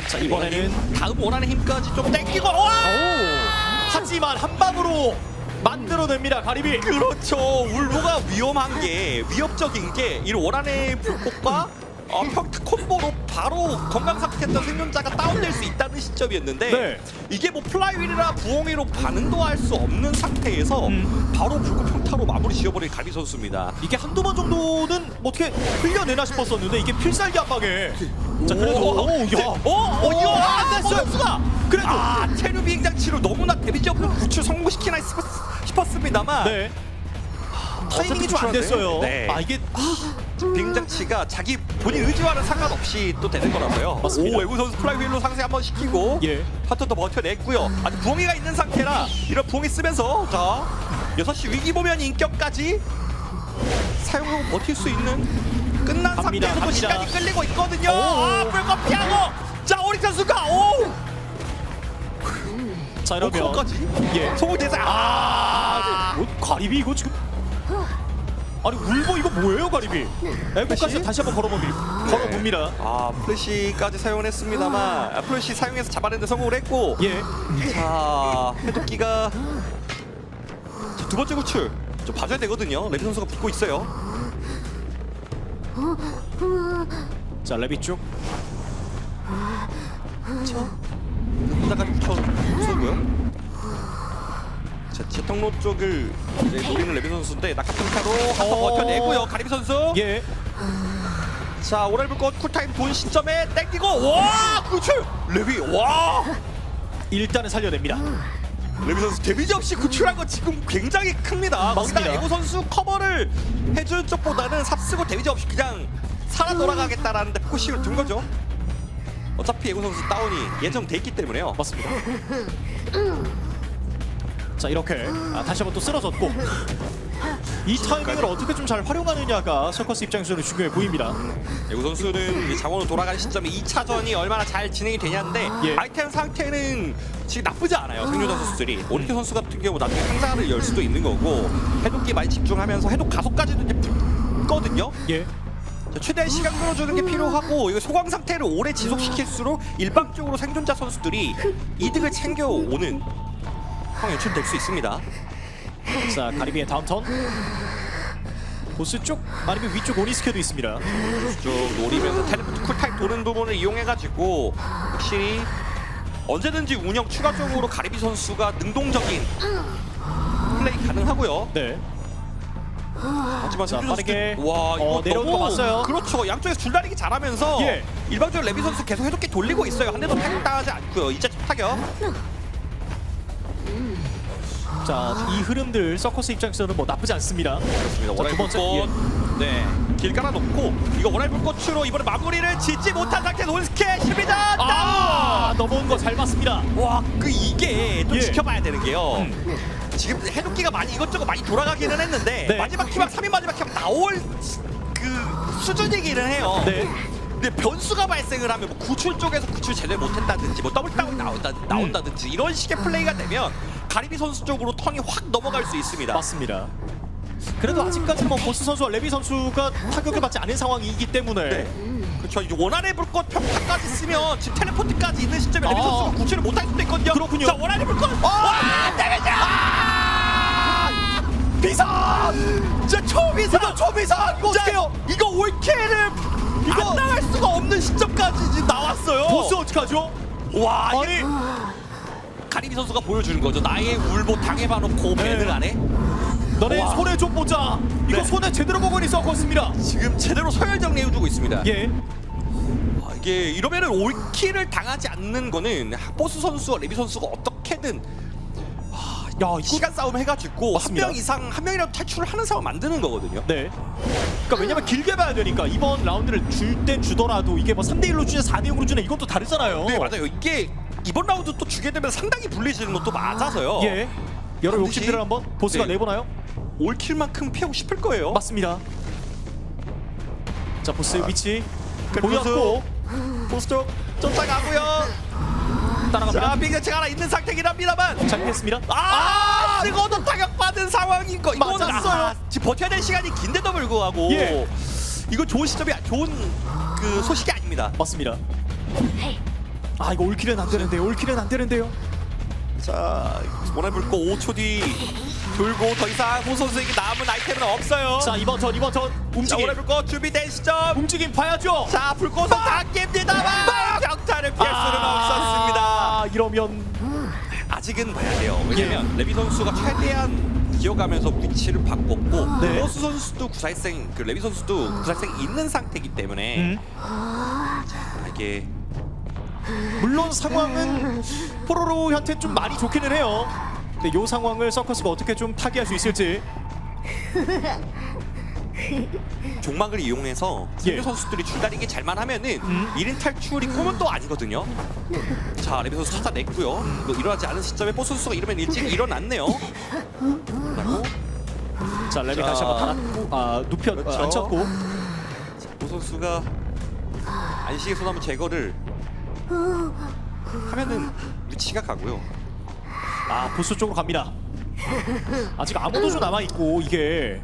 A: 자, 이번에는
B: 다음 원하는 힘까지 좀 땡기고. 와!
A: 하지만 한 방으로 만들어냅니다. 가리비.
B: 그렇죠. 울보가 위험한 게 위협적인 게 이 원한의 불꽃과 평타 콤보로 바로 건강 상태였던 생존자가 다운될 수 있다는 시점이었는데
A: 네.
B: 이게 뭐 플라이휠이나 부엉이로 반응도 할 수 없는 상태에서 바로 불꽃 평타로 마무리 지어버린 가리 선수입니다.
A: 이게 한두 번 정도는 뭐 어떻게 흘려내나 싶었었는데 이게 필살기 한 방에. 자, 그래도
B: 이거 안 됐어요.
A: 선수가 그래도
B: 체류 비행 장치로 너무나 데미지 없는 구출 성공시키나 싶었습니다만
A: 네. 타이밍이 좀 안 됐어요.
B: 네.
A: 이게
B: 비행 장치가 자기 본인 의지와는 상관없이 또 되는 거라서요.
A: 맞습니다.
B: 오, 애구 선수 플라이휠로 상세 한번 시키고
A: 예.
B: 한턴 더 버텨냈고요. 아직 부엉이가 있는 상태라 이런 부엉이 쓰면서 자 6시 위기 보면 인격까지 사용하고 버틸 수 있는 끝난
A: 갑니다,
B: 상태에서도
A: 갑니다.
B: 시간이 끌리고 있거든요.
A: 오.
B: 불꽃 피하고 자 오릭 선수가
A: 자, 이러면
B: 오커까지
A: 예.
B: 성공 대상
A: 가리비 이거 지금 아니 울보 이거 뭐예요, 가리비? 에고까지 다시 한번 걸어봅니다.
B: 플래시까지 사용을 했습니다만 플래시 사용해서 잡아내는데 성공을 했고
A: 예.
B: 자 해독기가 자, 두 번째 구출 좀 봐줘야 되거든요. 레비 선수가 붙고 있어요.
A: 자, 레비 쪽.
B: 여기다가 붙여고요. 자 제통로 쪽을 이제 노리는 레비 선수인데 낙하평타로 한번 버텨내고요. 가리비 선수.
A: 예.
B: 자 오랄 불꽃 쿨타임 본 시점에 땡기고 와 구출 레비 와
A: 일단은 살려냅니다.
B: 레비 선수 데미지 없이 구출한 거 지금 굉장히 큽니다.
A: 맞습니다.
B: 거기다가 에고 선수 커버를 해준 쪽보다는 삽쓰고 데미지 없이 그냥 살아 돌아가겠다라는 데 포커싱을 둔 거죠. 어차피 에고 선수 다운이 예정돼 있기 때문에요.
A: 맞습니다. 자, 이렇게 다시 한번 또 쓰러졌고 이 타이밍을 어떻게 좀 잘 활용하느냐가 서커스 입장에서는 중요해 보입니다.
B: 에고 선수는 자원으로 돌아가는 시점에 2차전이 얼마나 잘 진행이 되냐인데
A: 예.
B: 아이템 상태는 지금 나쁘지 않아요. 생존자 선수들이 오리케 선수 같은 경우 나중에 상자를 열 수도 있는 거고 해독기 많이 집중하면서 해독 가속까지도 이제 붙거든요.
A: 예.
B: 자, 최대한 시간 끌어주는 게 필요하고 이거 소강 상태를 오래 지속시킬수록 일방적으로 생존자 선수들이 이득을 챙겨오는 상황이 연출될 수 있습니다.
A: 자, 가리비의 다음 턴. 보스 쪽 아니면 위쪽 오니스케도 있습니다.
B: 쭉 노리면서 텔레포트 쿨타임 도는 부분을 이용해가지고 확실히 언제든지 운영 추가적으로 가리비 선수가 능동적인 플레이 가능하고요.
A: 네.
B: 하지만
A: 자,
B: 생존자
A: 빠르게
B: 선수들- 와 이거
A: 내려오는 거 봤어요.
B: 그렇죠. 양쪽에서 줄다리기 잘하면서
A: 예.
B: 일방적으로 레비 선수 계속 해독기 돌리고 있어요. 한 대도 타격당하지 않고요. 이제 타격.
A: 자, 이 흐름들 서커스 입장에서는 뭐 나쁘지 않습니다.
B: 그렇습니다.
A: 자, 두 번째.
B: 불꽃. 네. 길 깔아놓고 이거 원할 불꽃으로 이번에 마무리를 짓지 못한 상태에서 온스케 실비전.
A: 넘어온 거 잘 봤습니다.
B: 와, 이게 또
A: 예.
B: 지켜봐야 되는 게요. 지금 해독기가 많이 이것저것 많이 돌아가기는 했는데
A: 네.
B: 마지막 키막 3인 마지막 키막 나올 그 수준이기는 해요.
A: 네.
B: 근데 변수가 발생을 하면 뭐 구출 쪽에서 구출 제대로 못했다든지 뭐 더블 다운 나온다든지 이런 식의 플레이가 되면 가리비 선수 쪽으로 턴이 확 넘어갈 수 있습니다.
A: 맞습니다. 그래도 아직까지는 뭐 보스 선수와 레비 선수가 타격을 받지 않은 상황이기 때문에
B: 네. 그렇죠. 이제 원한의 불꽃 평타까지 쓰면 지금 텔레포트까지 있는 시점에 레비 선수가 구출을 못할 수도 있거든요.
A: 그렇군요.
B: 자, 원한의 불꽃. 데미지! 비상! 자, 초비상! 초비상! 이거 어떡해요? 이거 올케를 이거 안 나갈 수가 없는 시점까지 지금 나왔어요.
A: 보스 어떡하죠?
B: 와,
A: 아니
B: 이게 가리비 선수가 보여주는 거죠. 나의 울보 당해봐놓고 배를 안 해?
A: 너네
B: 와.
A: 손에 좀 보자. 이거
B: 네.
A: 손에 제대로 보고 있었습니다.
B: 지금 제대로 서열 정리해주고 있습니다.
A: 예.
B: 이게 이러면은 올킬을 당하지 않는 거는 보스 선수와 레비 선수가 어떻게든
A: 야, 이거
B: 시간 싸움 해가지고
A: 맞습니다.
B: 한 명 이상 한 명이라도 탈출을 하는 상황 만드는 거거든요.
A: 네. 그러니까 왜냐면 길게 봐야 되니까 이번 라운드를 줄 땐 주더라도 이게 뭐 3대 1로 주냐 4대 0으로 주냐 이건 또 다르잖아요.
B: 네 맞아요. 이게 이번 라운드 또 주게 되면 상당히 불리해지는 것도 맞아서요.
A: 예. 여러
B: 반드시-
A: 욕심들을 한번 보스가
B: 네.
A: 내보나요?
B: 올킬만큼 피하고 싶을 거예요.
A: 맞습니다. 자, 보스 위치
B: 그
A: 보였고
B: 보스 쪽 쫓아가고요.
A: 따라갑니다.
B: 자, 빅대치가 하나 있는 상태긴 합니다만
A: 잘 피했습니다.
B: 쓰고도 타격받은 상황인 거. 이거는
A: 맞았어요.
B: 지금 버텨야 될 시간이 긴데도 불구하고
A: 예.
B: 이거 좋은 시점이 좋은 그 소식이 아닙니다.
A: 맞습니다. 아, 이거 올킬은 안 되는데요. 올킬은 안 되는데요.
B: 자, 원할 불고 5초 뒤 돌고 더 이상 호 선수에게 남은 아이템은 없어요.
A: 자, 이번 턴
B: 자,
A: 움직임.
B: 원할 불고 준비된 시점.
A: 움직임 봐야죠.
B: 자, 불꽃은 다 깹니다만 병타를 피할 수는 없었습니다.
A: 아, 이러면
B: 아직은 봐야 돼요. 왜냐면 레비 선수가 최대한 기어가면서 위치를 바꿨고
A: 네.
B: 보스 선수도 구사일생 그 레비 선수도 구사일생 있는 상태이기 때문에 자, 이게
A: 물론 상황은 포로로한테 좀 많이 좋기는 해요. 근데 이 상황을 서커스가 어떻게 좀 타개할 수 있을지.
B: 종막을 이용해서
A: 예.
B: 상대 선수들이 줄다리기 잘만 하면은 1인 탈출이 꿈은 또 아니거든요. 자, 레비 선수 찾아냈고요. 이거 일어나지 않은 시점에 보스 선수가 이러면 일찍 일어났네요. 그리고
A: 자, 레비
B: 자.
A: 다시 한번 달았고, 눕혀
B: 그렇죠.
A: 앉혔고.
B: 보스 선수가 안식의 소나무 제거를 하면은 위치가 가고요.
A: 아, 보스 쪽으로 갑니다. 아직 아무도 좀 남아 있고 이게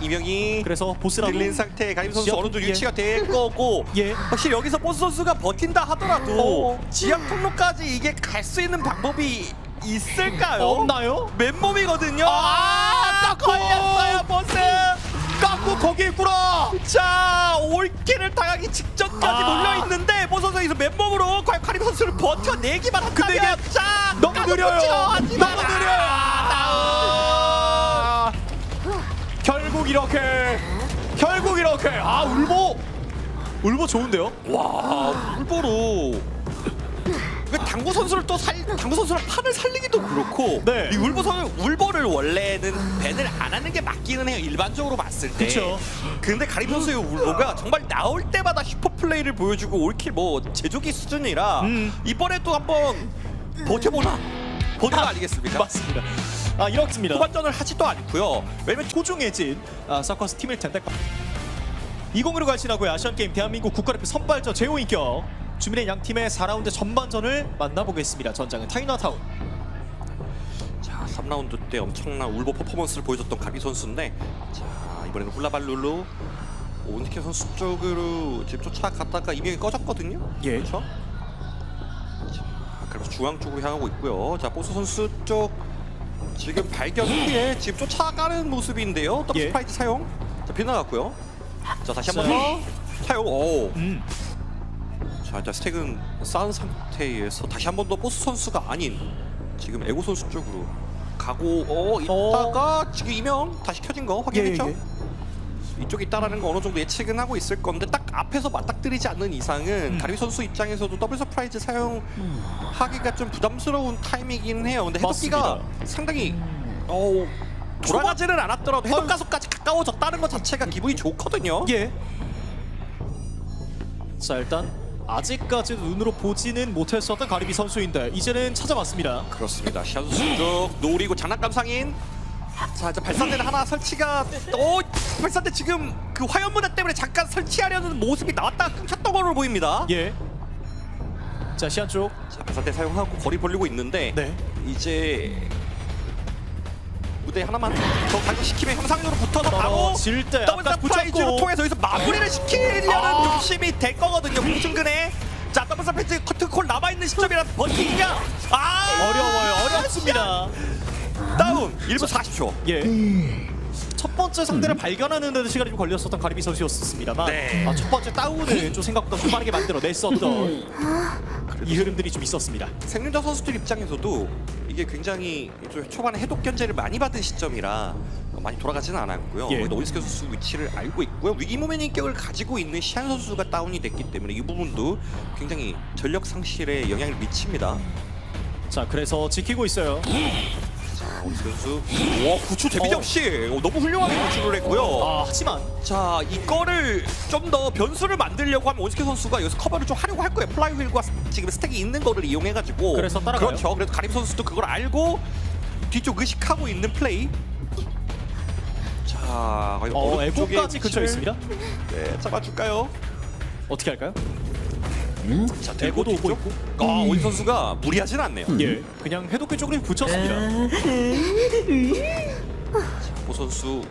B: 이명이
A: 그래서 보스라도
B: 들린 상태 가임 선수
A: 지역-
B: 어느 정도
A: 예.
B: 유치가 될 거고
A: 예.
B: 확실히 여기서 보스 선수가 버틴다 하더라도 지역 통로까지 이게 갈 수 있는 방법이 있을까요?
A: 없나요?
B: 맨몸이거든요.
A: 딱
B: 걸렸어요 보스.
A: 깎고 거기 있구나.
B: 자, 올킬을 당하기 직전까지 몰려 있는데 보스 선수 여기서 맨몸으로 과연 카림 선수를 버텨내기만
A: 근데 이게
B: 한다면 자,
A: 너무
B: 까고
A: 느려요.
B: 붙여. 하지만
A: 너무 느려요.
B: 다운.
A: 결국 이렇게 울보 좋은데요?
B: 와, 울보로 그 당구 선수를 당구 선수랑 판을 살리기도 그렇고
A: 네.
B: 이 울보를 원래는 밴을 안 하는 게 맞기는 해요. 일반적으로 봤을 때.
A: 그쵸.
B: 근데 가림 선수의 울보가 정말 나올 때마다 슈퍼 플레이를 보여주고 올킬 뭐 제조기 수준이라 이번에 또 한번 버텨보나 아니겠습니까?
A: 맞습니다. 이렇습니다.
B: 후반전을 하지도 않고요. 왜냐면
A: 소중해진 서커스 팀일 텐데 20으로 갈신하고요. 아시안게임 대한민국 국가대표 선발전 제5인격 준비된 양 팀의 4라운드 전반전을 만나보겠습니다. 전장은 타이너타운.
B: 자, 3라운드 때 엄청난 울보 퍼포먼스를 보여줬던 가비 선수인데 자, 이번에는 훌라발룰루 온티케 선수 쪽으로 지금 쫓아갔다가 이명이 꺼졌거든요.
A: 예.
B: 그렇죠? 자, 그래서 중앙 쪽으로 향하고 있고요. 자, 보스 선수 쪽 지금 발견 후에 지금 쫓아가는 모습인데요. 더블
A: 예.
B: 스파이트 사용. 자, 빗나갔고요. 자, 다시 한번 더 사용. 오. 자, 일단 스택은 쌓은 상태에서 다시 한 번 더 보스 선수가 아닌 지금 에고 선수 쪽으로 가고 있다가 지금 이명 다시 켜진 거 확인했죠? 이쪽에 있다라는 거 어느 정도 예측은 하고 있을 건데 딱 앞에서 맞닥뜨리지 않는 이상은 가리비 선수 입장에서도 더블 서프라이즈 사용하기가 좀 부담스러운 타이밍이긴 해요. 근데 해독기가
A: 맞습니다.
B: 상당히 돌아가지는 않았더라도 해독 가속까지 가까워졌다는 것 자체가 기분이 좋거든요.
A: 예. 자, 일단 아직까지 눈으로 보지는 못했었던 가리비 선수인데 이제는 찾아봤습니다.
B: 그렇습니다. 시아수 쭉 노리고 장난감 상인. 자, 이제 발산대는 하나 설치가 발산대 지금 그 화염 무대 때문에 잠깐 설치하려는 모습이 나왔다가 끊겼던 걸로 보입니다.
A: 예. 자, 시안 쪽.
B: 자, 발산대 사용하고 거리 벌리고 있는데
A: 네.
B: 이제 무대 하나만 더 가격시키면 형상으로 붙어서 바로
A: 떨어질 때
B: 더블
A: 아까
B: 서프라이즈를
A: 붙였고.
B: 통해서 여기서 마무리를 시키려는 욕심이 될 거거든요. 공중근에. 자, 더블 서프라이즈 커트콜 남아있는 시점이라 버티기가
A: 어려워요. 어렵습니다.
B: 다운 1분 40초.
A: 예. 첫 번째 상대를 발견하는 데도 시간이 좀 걸렸었던 가리비 선수였습니다만
B: 네.
A: 첫 번째 다운을 좀 생각보다 좀 빠르게 만들어냈었던 이 흐름들이 좀 있었습니다.
B: 생존자 선수들 입장에서도 이게 굉장히 좀 초반에 해독 견제를 많이 받은 시점이라 많이 돌아가지는 않았고요.
A: 예.
B: 노이스케 선수 위치를 알고 있고요. 위기 모멘 인격을 가지고 있는 시안 선수가 다운이 됐기 때문에 이 부분도 굉장히 전력 상실에 영향을 미칩니다.
A: 자, 그래서 지키고 있어요.
B: 자, 노이스케 선수 와 구출 데뷔 없이 너무 훌륭하게 구출을 했고요.
A: 하지만
B: 자, 이거를 좀 더 변수를 만들려고 하면 온스케 선수가 여기서 커버를 좀 하려고 할 거예요. 플라이휠과 지금 스택이 있는 거를 이용해가지고.
A: 그래서 따라가요.
B: 그렇죠. 그래서 가림 선수도 그걸 알고 뒤쪽 의식하고 있는 플레이. 자,
A: 에고까지 근처에 있습니다.
B: 네, 잡아줄까요?
A: 어떻게 할까요?
B: 자,
A: 에고도 오고
B: 뒤쪽.
A: 있고.
B: 온 선수가 무리하진 않네요.
A: 예, 그냥 해독기 쪽으로 붙였습니다.
B: 오 선수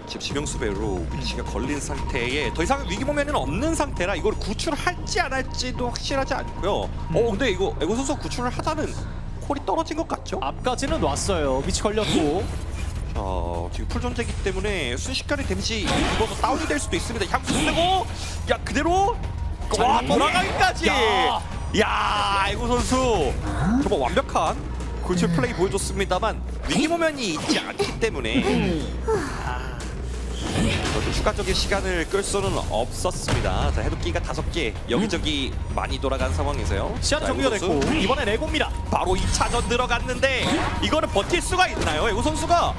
B: 지금 지명수배로 위치가 걸린 상태에 더 이상 위기 모면은 없는 상태라 이걸 구출할지 안 할지도 확실하지 않고요. 근데 이거 에고 선수 구출을 하다는 콜이 떨어진 것 같죠?
A: 앞까지는 놨어요. 위치 걸렸고.
B: 자, 지금 풀 존재이기 때문에 순식간에 데미지 입어서 다운이 될 수도 있습니다. 향수 쓰고 야 그대로 와 돌아가기까지. 야 에고 선수 정말 완벽한 구출 플레이 보여줬습니다만 위기 모면이 있지 않기 때문에. 추가적인 시간을 끌 수는 없었습니다. 자, 해독기가 5개 여기저기 많이 돌아간 상황에서요.
A: 시간
B: 자,
A: 정리가
B: 에고 선수
A: 됐고 이번엔 에고입니다.
B: 바로 2차전 들어갔는데 이거는 버틸 수가 있나요? 에고 선수가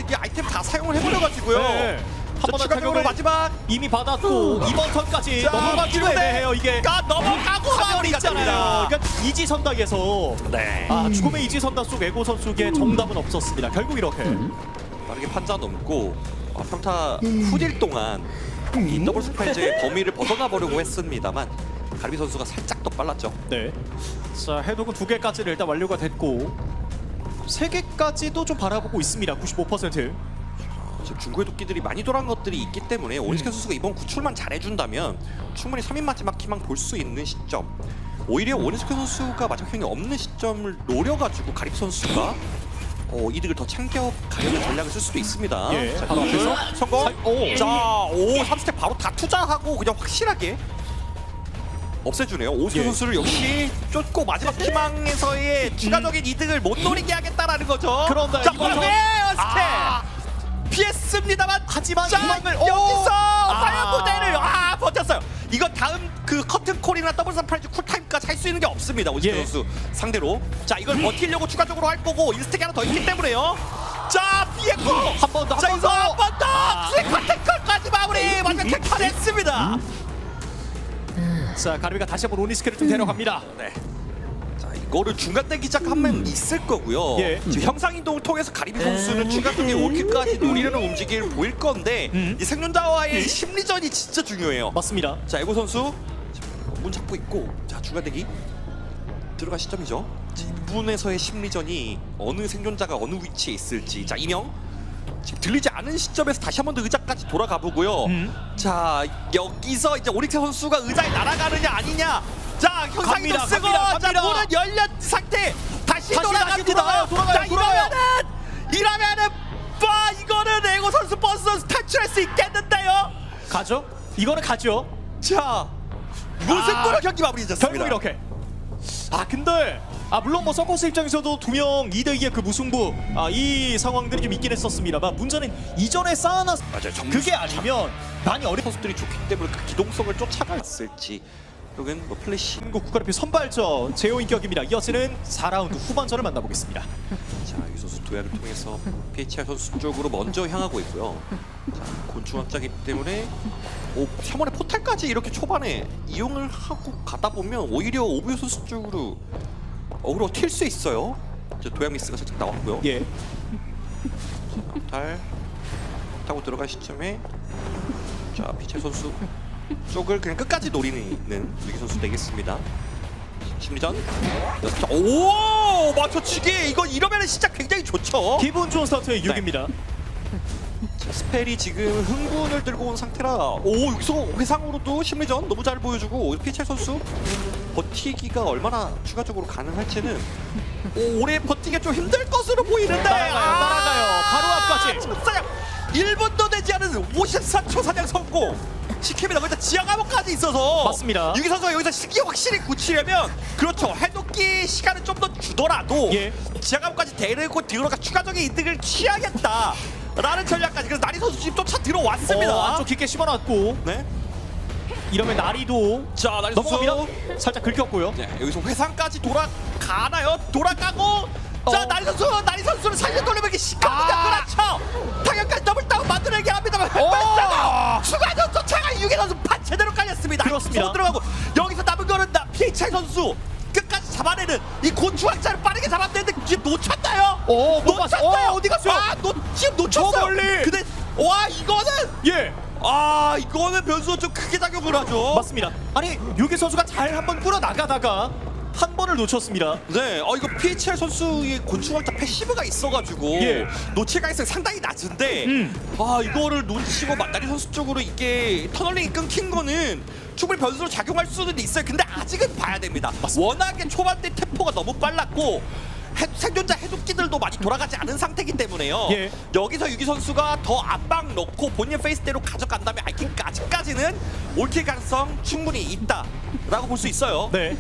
B: 이게 아이템 다 사용을 해버려가지고요.
A: 네. 한 번의
B: 추가적으로
A: 타격을
B: 마지막
A: 이미 받았고 이번 턴까지
B: 자,
A: 넘어가기로
B: 이런데
A: 애매해요. 이게
B: 넘어가고
A: 화면이
B: 마무리가
A: 있잖아요.
B: 됩니다.
A: 그러니까 이지선닥에서
B: 네.
A: 죽음의 이지선닥 속 에고 선수의 정답은 없었습니다. 결국 이렇게
B: 빠르게 판자 넘고 평타 후딜 동안 이 더블 스프라이즈의 범위를 벗어나 보려고 했습니다만 가르비 선수가 살짝 더 빨랐죠.
A: 네. 자, 해독은 2개까지는 일단 완료가 됐고 3개까지도 좀 바라보고 있습니다. 95%.
B: 지금 중고의 도끼들이 많이 돌아간 것들이 있기 때문에 오니스케 선수가 이번 구출만 잘해준다면 충분히 3인 마지막 희망 볼 수 있는 시점. 오히려 오니스케 선수가 마지막 희망이 없는 시점을 노려가지고 가립 선수가 이득을 더 챙겨가려는 전략을 쓸 수도 있습니다.
A: 예,
B: 자,
A: 바로
B: 그래서
A: 앞에서
B: 성공.
A: 자,
B: 3스택 바로 다 투자하고 그냥 확실하게 없애주네요. 오스케
A: 예.
B: 선수를 역시 쫓고 마지막 희망에서의 추가적인 이득을 못 노리게 하겠다라는 거죠.
A: 그런데
B: 자,
A: 이번
B: 오스케 피했습니다만
A: 하지만
B: 자,
A: 희망을
B: 여기서 화염 무대를 버텼어요. 이거 다음 그 커튼 콜이나 더블 서프라이즈 쿨타임까지 할 수 있는 게 없습니다. 오스케
A: 예.
B: 선수 상대로. 자, 이걸 버티려고 추가적으로 할 거고 인스택이 하나 더 있기 때문에요. 자, 피했고
A: 한 번 더,
B: 자,
A: 한 번
B: 이거
A: 더.
B: 한 번 더. 커튼 콜까지 마무리. 마지막 캡판했습니다.
A: 자, 가르비가 다시 한번 오니스케를 좀 데려갑니다.
B: 네. 자, 이거를 중간 대 기작하면 있을 거고요.
A: 예.
B: 지금 형상 이동을 통해서 가리비 선수는 추가적인 올킬까지 노리려는 움직임을 보일 건데 이 생존자와의 심리전이 진짜 중요해요.
A: 맞습니다.
B: 자, 에고 선수 문 잡고 있고 자, 중간 대기 들어갈 시점이죠. 자, 이분에서의 심리전이 어느 생존자가 어느 위치에 있을지. 자, 이명 지금 들리지 않은 시점에서 다시 한 번 더 의자까지 돌아가 보고요. 자, 여기서 이제 오릭세 선수가 의자에 날아가느냐 아니냐. 자, 현상이도
A: 갑니다,
B: 쓰고
A: 갑니다,
B: 자,
A: 갑니다.
B: 문은 열린 상태. 다시
A: 다시
B: 돌아갑니다.
A: 돌아가요.
B: 자, 이러면은 이거는 에고 선수 버스 선수 탈출할 수 있겠는데요.
A: 가죠? 이거는 가죠.
B: 자, 무승부로 경기 마무리졌습니다.
A: 결국 이렇게. 근데 물론 뭐 서커스 입장에서도 2명 2대2의 그 무승부 이 상황들이 좀 있긴 했었습니다만 문제는 이전에 쌓아놨
B: 맞아요.
A: 그게 아니면 많이 어려운
B: 선수들이 좋기 때문에 그 기동성을 쫓아갔을지 혹은 뭐 플래시.
A: 한국 국가대표 선발전 제호 인격입니다. 이어지는 4라운드 후반전을 만나보겠습니다.
B: 자, 이 선수 도약을 통해서 PHR 선수 쪽으로 먼저 향하고 있고요. 자, 곤충학자이기 때문에 3원의 포탈까지 이렇게 초반에 이용을 하고 가다 보면 오히려 오비오 선수 쪽으로 어그로 튈 수 있어요. 이제 도약 미스가 살짝 나왔고요.
A: 예.
B: 포탈 타고 들어갈 시점에 자, PHR 선수 쪽을 그냥 끝까지 노리는 위기 선수 되겠습니다. 심리전. 오, 맞춰치기. 이거 이러면은 진짜 굉장히 좋죠.
A: 기분 좋은 스타트의 6입니다.
B: 자, 스펠이 지금 흥분을 들고 온 상태라 여기서 회상으로도 심리전 너무 잘 보여주고 피첼 선수 버티기가 얼마나 추가적으로 가능할지는 오래 버티기가 좀 힘들 것으로 보이는데
A: 따라가요. 바로 앞까지.
B: 첫사냥 1분도 되지 않은 54초 사냥 성공 시킵니다. 거기다 지하 감옥까지 있어서
A: 맞습니다.
B: 유기 선수가 여기서 시기 확실히 굳히려면 그렇죠. 해독기 시간을 좀 더 주더라도
A: 예.
B: 지하 감옥까지 데리고 들어가 추가적인 이득을 취하겠다 라는 전략까지. 그래서 나리 선수 지금 쫓아 들어왔습니다.
A: 안쪽 깊게 씹어놨고
B: 네.
A: 이러면 나리도
B: 자, 나리 선수
A: 넘어갑니다. 살짝 긁혔고요.
B: 네, 여기서 회상까지 돌아가나요? 돌아가고 자, 나리 선수를 살려 돌리면 이게 시간입니다. 그렇죠. 타격까지 더블 다운 만들어내게 합니다만 햇발사가 추가적 쫓아가 유기 선수 판 제대로 깔렸습니다.
A: 그렇습니다.
B: 쏘 들어가고 여기서 남은 거는 PHI 선수 끝까지 잡아내는 이 곤충왕자를 빠르게 잡았는데 지금 놓쳤나요?
A: 못 봤어.
B: 놓쳤어요.
A: 어디 갔어요?
B: 지금
A: 저
B: 놓쳤어요.
A: 멀리.
B: 근데 와 이거는
A: 예.
B: 이거는 변수가 좀 크게 작용을 하죠.
A: 맞습니다. 아니 유기 선수가 잘 한번 끌어 나가다가 한 번을 놓쳤습니다.
B: 네, 이거 PHR 선수의 곤충왕자 패시브가 있어가지고
A: 예.
B: 놓칠 가능성이 상당히 낮은데 이거를 놓치고 나리 선수 쪽으로 이게 터널링이 끊긴 거는 충분히 변수로 작용할 수는 있어요. 근데 아직은 봐야 됩니다. 워낙에 초반대 템포가 너무 빨랐고 생존자 해독기들도 많이 돌아가지 않은 상태이기 때문에요.
A: 예.
B: 여기서 유기 선수가 더 압박 넣고 본인 페이스대로 가져간다면 아직까지는 올킬 가능성 충분히 있다라고 볼 수 있어요.
A: 네.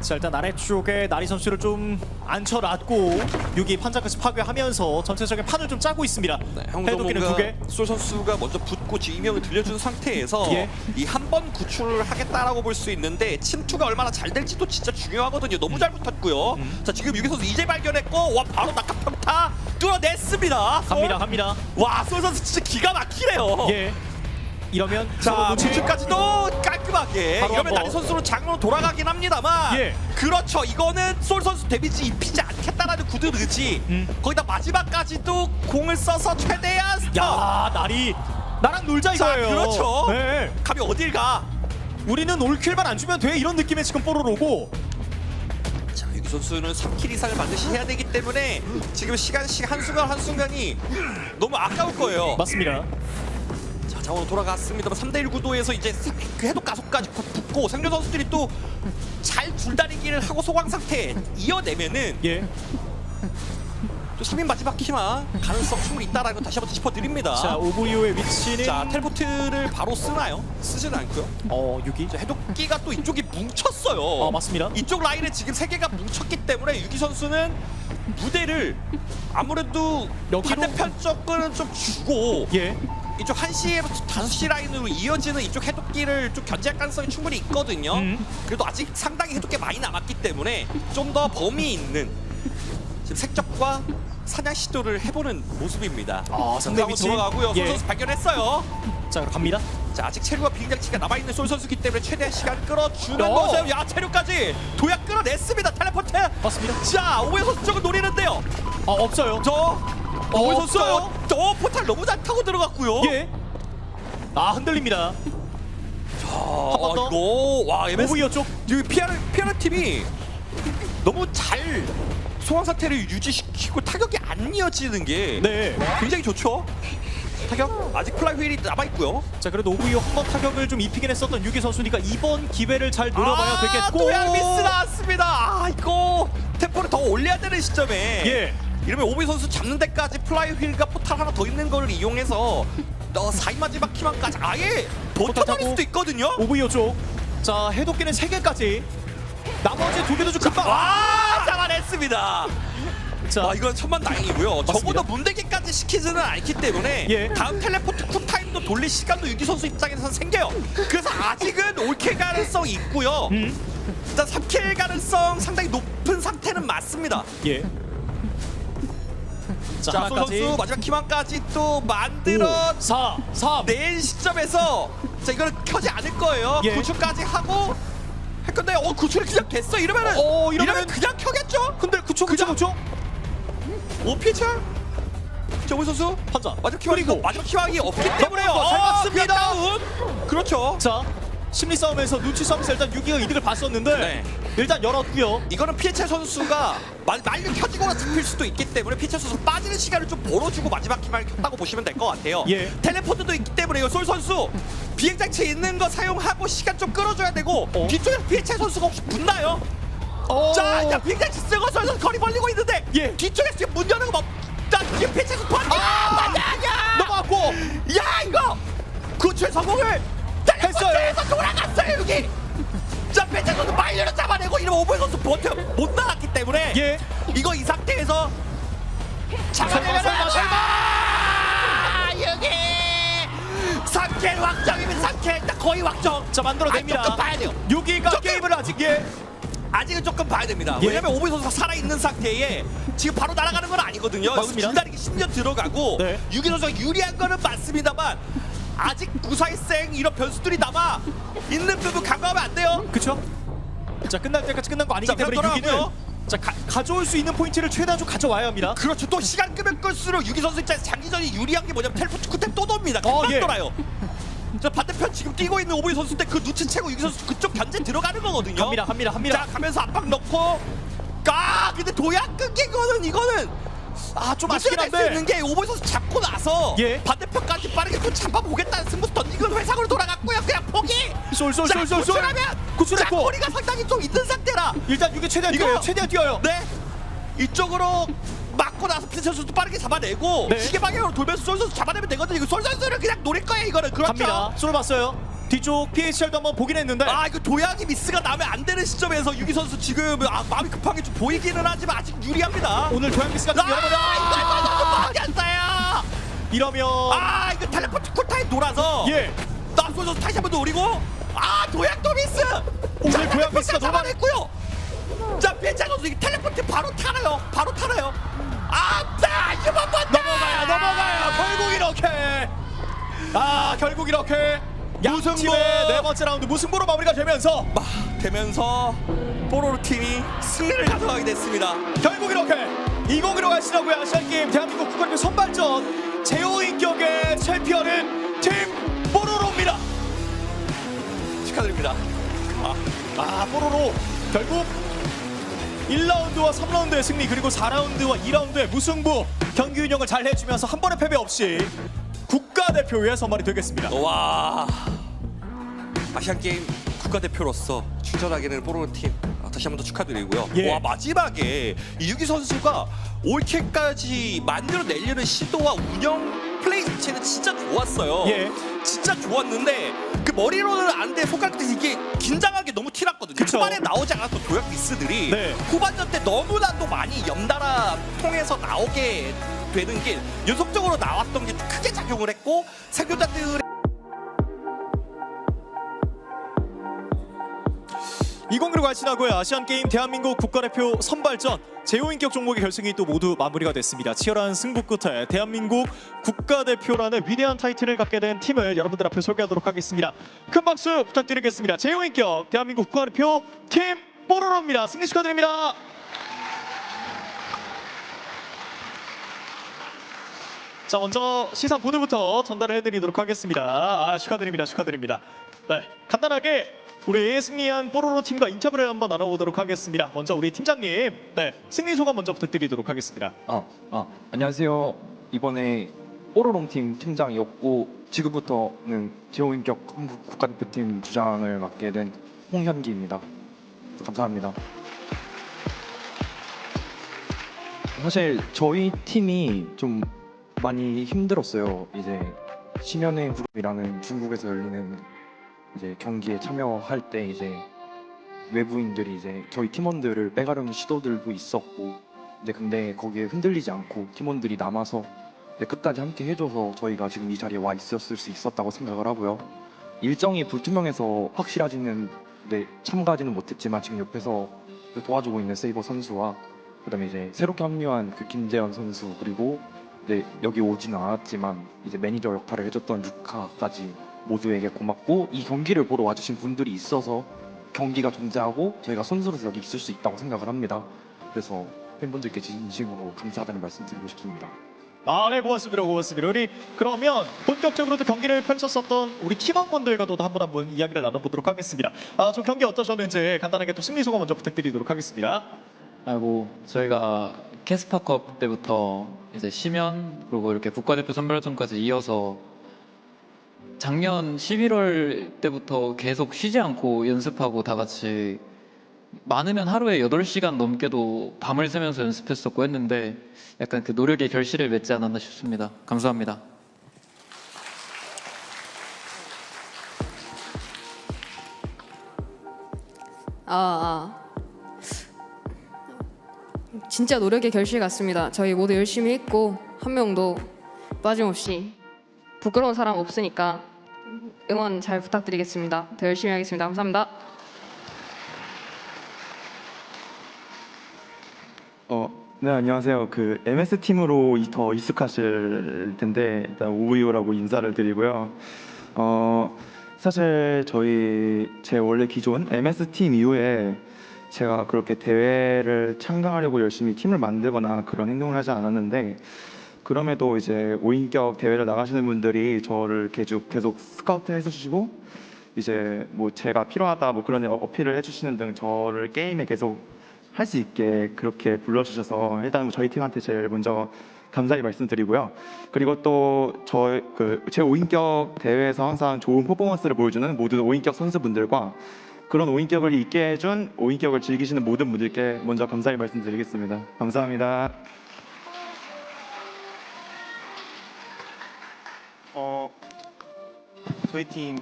A: 자 일단 아래쪽에 나리 선수를 좀 앉혀놨고 유기 판자까지 파괴하면서 전체적인 판을 좀 짜고 있습니다. 해독기는 두 개.
B: 솔 선수가 먼저 붙고 지금 이명을 들려준 상태에서
A: 예.
B: 이 한 번 구출을 하겠다라고 볼 수 있는데 침투가 얼마나 잘 될지도 진짜 중요하거든요. 너무 잘 붙었고요. 자 지금 유기 선수 이제 발견했고 와 바로 낙하평타 뚫어냈습니다.
A: 갑니다.
B: 와솔 선수 진짜 기가 막히네요.
A: 예. 이러면
B: 자
A: 놓칠.
B: 구출까지도 깔끔하게
A: 바로
B: 이러면
A: 한번.
B: 나리 선수로 장으로 돌아가긴 합니다만
A: 예.
B: 그렇죠. 이거는 솔 선수 데미지 입히지 않겠다라는 굳은 의지 거기다 마지막까지도 공을 써서 최대한 스톱.
A: 야 나리 나랑 놀자
B: 자,
A: 이거예요.
B: 그렇죠.
A: 네.
B: 감이 어딜 가?
A: 우리는 올킬만 안 주면 돼 이런 느낌의 지금 뽀로로고.
B: 자, 유기 선수는 3킬 이상을 반드시 해야 되기 때문에 지금 시간씩 한순간이 너무 아까울 거예요.
A: 맞습니다.
B: 자, 자원으로 돌아갔습니다만 3대1 구도에서 이제 그 해독 가속까지 붙고 생존 선수들이 또 잘 줄다리기를 하고 소강 상태 이어내면은
A: 예.
B: 또 3인 마지막 희망 가능성 충분히 있다라는 거 다시 한번 짚어드립니다.
A: 자 오브리오의 위치는
B: 자, 텔포트를 바로 쓰나요? 쓰지는 않고요.
A: 유기.
B: 자, 해독기가 또 이쪽이 뭉쳤어요.
A: 맞습니다.
B: 이쪽 라인에 지금 3개가 뭉쳤기 때문에 유기 선수는 무대를 아무래도
A: 여기로?
B: 반대편 쪽은 좀 주고
A: 예.
B: 이쪽 1시에부터 5시 라인으로 이어지는 이쪽 해독기를 좀 견제할 가능성이 충분히 있거든요. 그래도 아직 상당히 해독기 많이 남았기 때문에 좀 더 범위 있는 지금 색적과 사냥 시도를 해보는 모습입니다.
A: 상대
B: 한번
A: 위치.
B: 들어가고요.
A: 예.
B: 솔 선수 발견했어요.
A: 자 갑니다.
B: 자 아직 체류와 비행장치가 남아있는 솔 선수기 때문에 최대한 시간 끌어주는
A: 어.
B: 거죠. 야 체류까지 도약 끌어냈습니다. 텔레포트.
A: 맞습니다.
B: 자 오해 선수 쪽은 노리는데요.
A: 없어요.
B: 오해 선수
A: 없어요.
B: 저 포탈 너무 잘 타고 들어갔고요.
A: 예. 흔들립니다. 번 더.
B: 이거 와 MS
A: 오브리오 쪽.
B: 여기 피아노 팀이 너무 잘 소강 상태를 유지시키고 타격이 안 이어지는 게
A: 네.
B: 굉장히 좋죠. 타격 아직 플라이 휠이 남아있고요.
A: 자 그래도 오브리오 한 번 타격을 좀 입히긴 했었던 유기 선수니까 이번 기회를 잘 노려봐야 되겠고.
B: 도약 미스 나왔습니다. 이거 템포를 더 올려야 되는 시점에
A: 예.
B: 이러면 오비 선수 잡는 데까지 플라이 휠과 포탈 하나 더 있는 거를 이용해서 4인 마지막 키만까지 아예 버텨버릴
A: 타고.
B: 수도 있거든요.
A: 오브리오 쪽. 자 해독기는 3개까지. 나머지 2개도 좀 금방.
B: 잡아냈습니다.
A: 자
B: 이건 천만다행이고요.
A: 맞습니다.
B: 적어도 문대기까지 시키지는 않기 때문에
A: 예.
B: 다음 텔레포트 쿨타임도 돌릴 시간도 유기 선수 입장에서는 생겨요. 그래서 아직은 올킬 가능성이 있고요. 일단 3킬 가능성 상당히 높은 상태는 맞습니다.
A: 예. 자
B: 자, 소
A: 하나까지.
B: 선수 마지막 키만까지 또 만들어
A: 4, 3.
B: 낸 시점에서 자 이거는 켜지 않을 거예요.
A: 예.
B: 구출까지 하고 할 건데 구출이 그냥 됐어. 이러면 그냥 켜겠죠?
A: 근데 그쵸.
B: 오피셜 정우 선수
A: 판자.
B: 마지막 키왕이 없기 때문에
A: 잘 맞습니다.
B: 다운. 그렇죠.
A: 자 심리 싸움에서 눈치 싸움에서 일단 유기가 이득을 봤었는데
B: 네.
A: 일단 열었고요.
B: 이거는 피해체 선수가 말려 켜지거나 잡힐 수도 있기 때문에 피해체 선수 빠지는 시간을 좀 벌어주고 마지막 키만을 켰다고 보시면 될 것 같아요.
A: 예.
B: 텔레포트도 있기 때문에 이거 솔 선수 비행장치 있는 거 사용하고 시간 좀 끌어줘야 되고 뒤쪽에 피해체 선수가 혹시 붙나요? 자, 비행장치 쓰고 솔 선수 거리 벌리고 있는데
A: 예.
B: 뒤쪽에 지금 문 여는 거 자, 지금 패치에서 반대. 맞아.
A: 넘어갔고
B: 야, 이거 구출 성공을 텔레포트에서 돌아갔어요 여기. 자, 패치에서도 마일리를 잡아내고 이러면 오버의 선수 버텨 못 나갔기 때문에
A: 예.
B: 이거 이 상태에서
A: 설마,
B: 여기 3킬 확정이면 3킬 일단 거의 확정.
A: 자 만들어냅니다.
B: 조금 봐야 돼요.
A: 6위가
B: 조금.
A: 게임을 아직
B: 아직은 조금 봐야 됩니다.
A: 예.
B: 왜냐면 오버의 선수가 살아있는 상태에 지금 바로 날아가는 건 아니거든요.
A: 맞습니다.
B: 줄다리기 심지어 들어가고
A: 네.
B: 유기 선수가 유리한 거는 맞습니다만 아직 구사일생 이런 변수들이 남아 있는 부분 간과하면 안 돼요.
A: 그쵸? 자 끝날 때까지 끝난 거 아니기
B: 자,
A: 때문에
B: 돌아가고요.
A: 6위는 자 가져올 수 있는 포인트를 최대한 좀 가져와야 합니다.
B: 그렇죠. 또 시간 끄면 끌수록 유기 선수 입장에서 장기전이 유리한 게 뭐냐면 텔포트 쿠템 또 돕니다. 금방
A: 예.
B: 돌아요. 자, 반대편 지금 뛰고 있는 오버의 선수인데 그 눈치채고 유기 선수 그쪽 견제 들어가는 거거든요.
A: 합니다.
B: 자, 가면서 압박 넣고 근데 도약 끊긴 거는 이거는
A: 좀
B: 문제가
A: 아쉽긴
B: 될 수
A: 한데
B: 있는 게 오버의 선수 잡고 나서
A: 예.
B: 반대편까지 빠르게 또 잡아보겠다는 승부수 던진 건 회상으로 돌아갔고요. 그냥 포기. 자, 구출하면
A: 구출했고
B: 거리가 상당히 좀 있는 상태라.
A: 일단 6위 최대한
B: 이거-
A: 뛰어요. 최대한 뛰어요.
B: 네. 이쪽으로 맞고 나서 피스 선수도 빠르게 잡아내고
A: 네.
B: 시계 방향으로 돌면서 솔 선수 잡아내면 되거든요. 이거 솔 선수를 그냥 노릴 거예요. 이거는 그렇죠.
A: 갑니다. 쏠 봤어요. 뒤쪽 PHR도 한번 보긴 했는데
B: 아, 이거 도약이 미스가 나면 안 되는 시점에서 유기 선수 지금 마음이 급한 게 좀 보이기는 하지만 아직 유리합니다.
A: 오늘 도양 미스 같은 여러 번
B: 이거 막혔어요.
A: 이러면
B: 이거 텔레포트 쿨타임 돌아서
A: 예
B: 나솔 선수 다시 한번 노리고 도약도 미스.
A: 오늘 도약 미스가 너무
B: 잡아냈고요. 자, 배차 선수 이게 텔레포트 바로 타나요. 자, 이거 한번
A: 넘어가요. 결국 이렇게 양팀의 네 번째 라운드 무승부로 마무리가 되면서
B: 뽀로로 팀이 승리를 가져가게 됐습니다.
A: 결국 이렇게 2015 가시라고요. 아시안게임 대한민국 국가대표 선발전 제호인격의 챔피언은 팀 뽀로로입니다.
B: 축하드립니다.
A: 뽀로로 결국 1라운드와 3라운드의 승리 그리고 4라운드와 2라운드의 무승부 경기 운영을 잘 해주면서 한 번의 패배 없이 국가대표의 선발이 되겠습니다.
B: 와, 아시안게임 국가대표로서 출전하게 된 뽀로로 팀 다시 한 번 더 축하드리고요.
A: 예.
B: 와, 마지막에 이유기 선수가 올킬까지 만들어내려는 시도와 운영 플레이 자체는 진짜 좋았어요.
A: 예.
B: 진짜 좋았는데 그 머리로는 안 돼. 손가락 끝에서 이게 긴장하게 너무 티났거든요.
A: 그쵸.
B: 초반에 나오지 않았던 도약 미스들이
A: 네.
B: 후반전 때 너무나도 많이 연달아 통해서 나오게 되는 게 연속적으로 나왔던 게 크게 작용을 했고 생존자들의
A: 2016 갈신하고요. 아시안게임 대한민국 국가대표 선발전 제호인격 종목의 결승이 또 모두 마무리가 됐습니다. 치열한 승부 끝에 대한민국 국가대표라는 위대한 타이틀을 갖게 된 팀을 여러분들 앞에 소개하도록 하겠습니다. 큰 박수 부탁드리겠습니다. 제호인격 대한민국 국가대표 팀 뽀로로입니다. 승리 축하드립니다. 자, 먼저 시상 보도부터 전달을 해드리도록 하겠습니다. 축하드립니다. 네, 간단하게 우리 승리한 뽀로로 팀과 인터뷰를 한번 나눠보도록 하겠습니다. 먼저 우리 팀장님, 승리 소감 먼저 부탁드리도록 하겠습니다.
C: 안녕하세요. 이번에 뽀로롱 팀 팀장이었고 지금부터는 제호인격 한국 국가대표팀 주장을 맡게 된 홍현기입니다. 감사합니다. 사실 저희 팀이 좀 많이 힘들었어요. 이제 심연의 그룹이라는 중국에서 열리는 이제 경기에 참여할 때 이제 외부인들이 이제 저희 팀원들을 빼가려는 시도들도 있었고 근데 거기에 흔들리지 않고 팀원들이 남아서 끝까지 함께 해줘서 저희가 지금 이 자리에 와 있었을 수 있었다고 생각을 하고요. 일정이 불투명해서 확실하지는 참가하지는 못했지만 지금 옆에서 도와주고 있는 세이버 선수와 그다음에 이제 새롭게 합류한 그 김재현 선수 그리고 여기 오지는 않았지만 이제 매니저 역할을 해줬던 루카까지 모두에게 고맙고 이 경기를 보러 와주신 분들이 있어서 경기가 존재하고 저희가 선수로서 여기 있을 수 있다고 생각을 합니다. 그래서 팬분들께 진심으로 감사하다는 말씀 드리고 싶습니다.
A: 네, 고맙습니다. 우리 그러면 본격적으로 경기를 펼쳤었던 우리 팀원분들과도 한번 이야기를 나눠보도록 하겠습니다. 좀 경기 어떠셨는지 간단하게 또 승리 소감 먼저 부탁드리도록 하겠습니다.
D: 저희가 캐스파컵 때부터 이제 심연 그리고 이렇게 국가대표 선발전까지 이어서 작년 11월 때부터 계속 쉬지 않고 연습하고 다 같이 많으면 하루에 8시간 넘게도 밤을 새면서 연습했었고 했는데 약간 그 노력의 결실을 맺지 않았나 싶습니다. 감사합니다.
E: 진짜 노력의 결실 같습니다. 저희 모두 열심히 했고 한 명도 빠짐없이 부끄러운 사람 없으니까 응원 잘 부탁드리겠습니다. 더 열심히 하겠습니다. 감사합니다.
F: 네, 안녕하세요. 그 MS 팀으로 더 익숙하실 텐데 일단 우이오라고 인사를 드리고요. 사실 제 원래 기존 MS 팀 이후에 제가 그렇게 대회를 참가하려고 열심히 팀을 만들거나 그런 행동을 하지 않았는데 그럼에도 이제 5인격 대회를 나가시는 분들이 저를 계속 스카우트 해주시고 이제 뭐 제가 필요하다 뭐 그런 어필을 해주시는 등 저를 게임에 계속 할 수 있게 그렇게 불러주셔서 일단 저희 팀한테 제일 먼저 감사히 말씀드리고요. 그리고 또 제 5인격 대회에서 항상 좋은 퍼포먼스를 보여주는 모든 5인격 선수분들과 그런 5인격을 있게 해준 5인격을 즐기시는 모든 분들께 먼저 감사히 말씀드리겠습니다. 감사합니다.
G: 저희 팀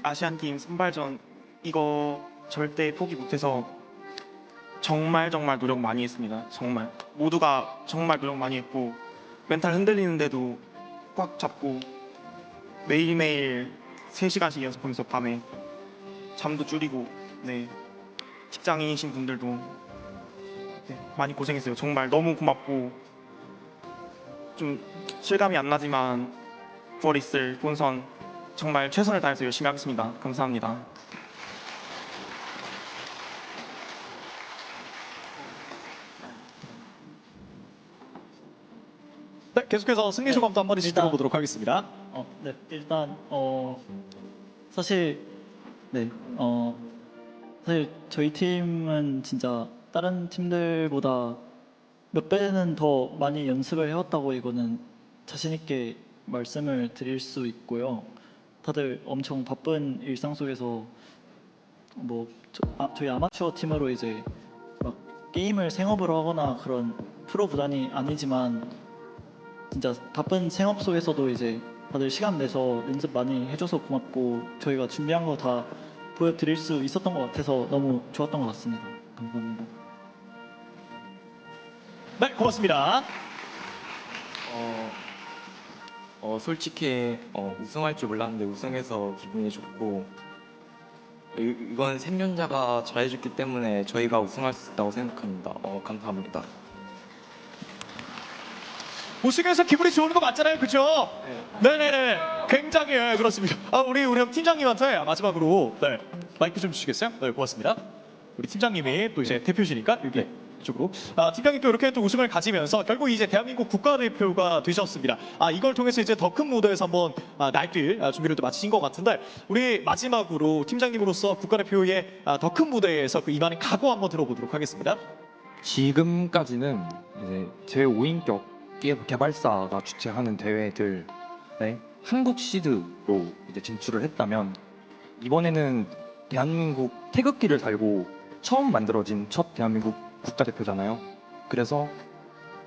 G: 아시안 팀 선발전 이거 절대 포기 못해서 정말 노력 많이 했습니다. 정말 모두가 정말 노력 많이 했고 멘탈 흔들리는데도 꽉 잡고 매일매일 3시간씩 연습하면서 밤에 잠도 줄이고 네 직장인이신 분들도 네, 많이 고생했어요. 정말 너무 고맙고 좀 실감이 안 나지만 9월 있을 본선 정말 최선을 다해서 열심히 하겠습니다. 감사합니다.
A: 네, 계속해서 승리 소감도 한 마디씩
H: 일단-
A: 들어보도록 하겠습니다.
H: 네, 일단 사실 네, 사실 저희 팀은 진짜 다른 팀들보다 몇 배는 더 많이 연습을 해왔다고 이거는 자신 있게 말씀을 드릴 수 있고요. 다들 엄청 바쁜 일상 속에서 저희 아마추어 팀으로 이제 막 게임을 생업으로 하거나 그런 프로 구단이 아니지만 진짜 바쁜 생업 속에서도 이제 다들 시간 내서 연습 많이 해줘서 고맙고 저희가 준비한 거 다 보여드릴 수 있었던 것 같아서 너무 좋았던 것 같습니다. 감사합니다.
A: 네, 고맙습니다.
I: 솔직히 우승할 줄 몰랐는데 우승해서 기분이 좋고 이건 생존자가 잘해줬기 때문에 저희가 우승할 수 있다고 생각합니다. 감사합니다.
A: 우승해서 기분이 좋은 거 맞잖아요, 그죠? 네네네, 굉장히 그렇습니다. 우리 팀장님한테 마지막으로 네, 마이크 좀 주시겠어요? 네, 고맙습니다. 우리 팀장님이 또 이제 대표시니까 여기 이쪽으로. 팀장님 또 이렇게 또 우승을 가지면서 결국 이제 대한민국 국가대표가 되셨습니다. 이걸 통해서 이제 더 큰 무대에서 한번 날뛸 준비를 또 마치신 것 같은데 우리 마지막으로 팀장님으로서 국가대표의 더 큰 무대에서 그 임하는 각오 한번 들어보도록 하겠습니다.
C: 지금까지는 이제 제 5인격 개발사가 주최하는 대회들에 한국 시드로 이제 진출을 했다면 이번에는 대한민국 태극기를 달고 처음 만들어진 첫 대한민국 국가대표잖아요. 그래서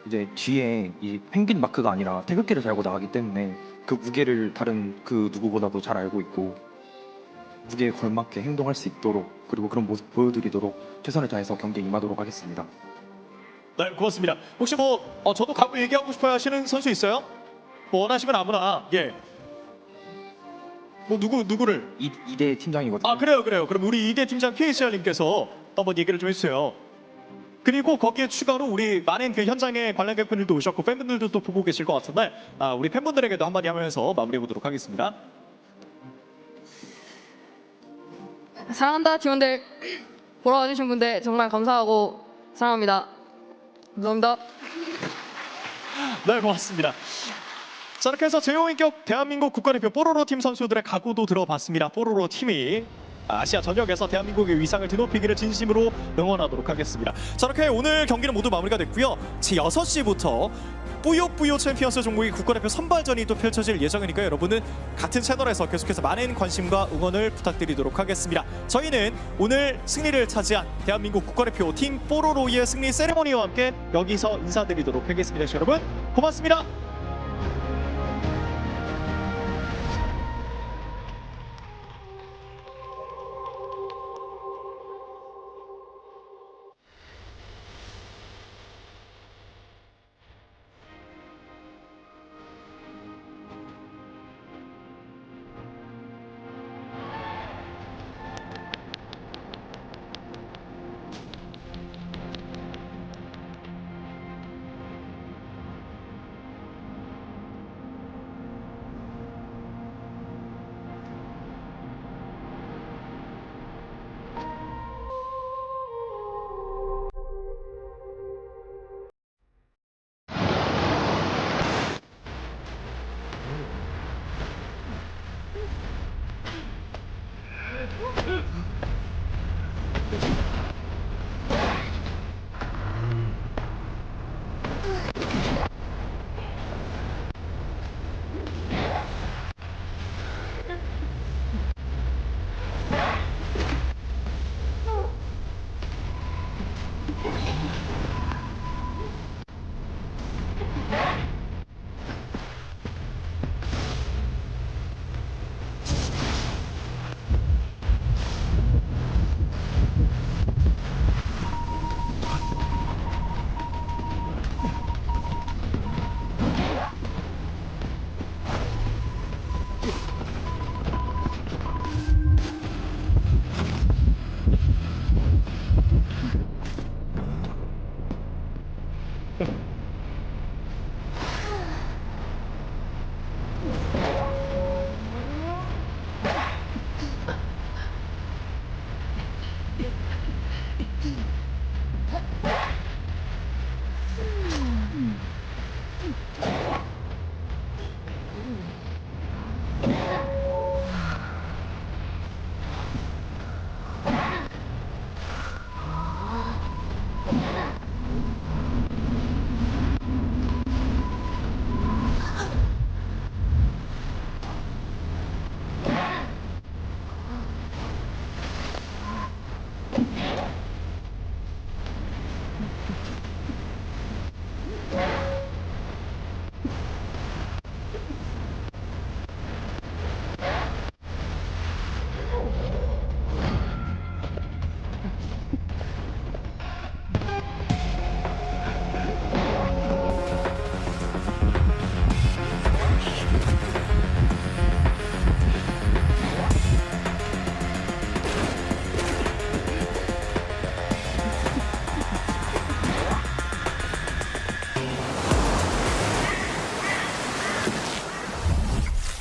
C: 이제 뒤에 이 펭귄 마크가 아니라 태극기를 달고 나가기 때문에 그 무게를 다른 그 누구보다도 잘 알고 있고 무게에 걸맞게 행동할 수 있도록 그리고 그런 모습 보여드리도록 최선을 다해서 경기에 임하도록 하겠습니다.
A: 네, 고맙습니다. 혹시 저도 각오 얘기하고 싶어 하시는 선수 있어요? 원하시면 아무나. 예. 누구를?
C: 이대 팀장이거든요.
A: 그래요. 그럼 우리 이대 팀장 KCR님께서 한번 얘기를 좀 해주세요. 그리고 거기에 추가로 우리 많은 그 현장에 관람객분들도 오셨고 팬분들도 또 보고 계실 것 같은데 우리 팬분들에게도 한마디 하면서 마무리해 보도록 하겠습니다.
E: 사랑한다 팀원들, 보러 와주신 분들 정말 감사하고 사랑합니다. 감사합니다.
A: 네, 고맙습니다. 자, 이렇게 해서 제5인격 대한민국 국가대표 뽀로로 팀 선수들의 각오도 들어봤습니다. 뽀로로 팀이 아시아 전역에서 대한민국의 위상을 드높이기를 진심으로 응원하도록 하겠습니다. 자, 이렇게 오늘 경기는 모두 마무리가 됐고요. 제 6시부터 뿌요뿌요 챔피언스 종목이 국가대표 선발전이 또 펼쳐질 예정이니까 여러분은 같은 채널에서 계속해서 많은 관심과 응원을 부탁드리도록 하겠습니다. 저희는 오늘 승리를 차지한 대한민국 국가대표 팀 뽀로로의 승리 세레모니와 함께 여기서 인사드리도록 하겠습니다. 여러분 고맙습니다.
B: 네.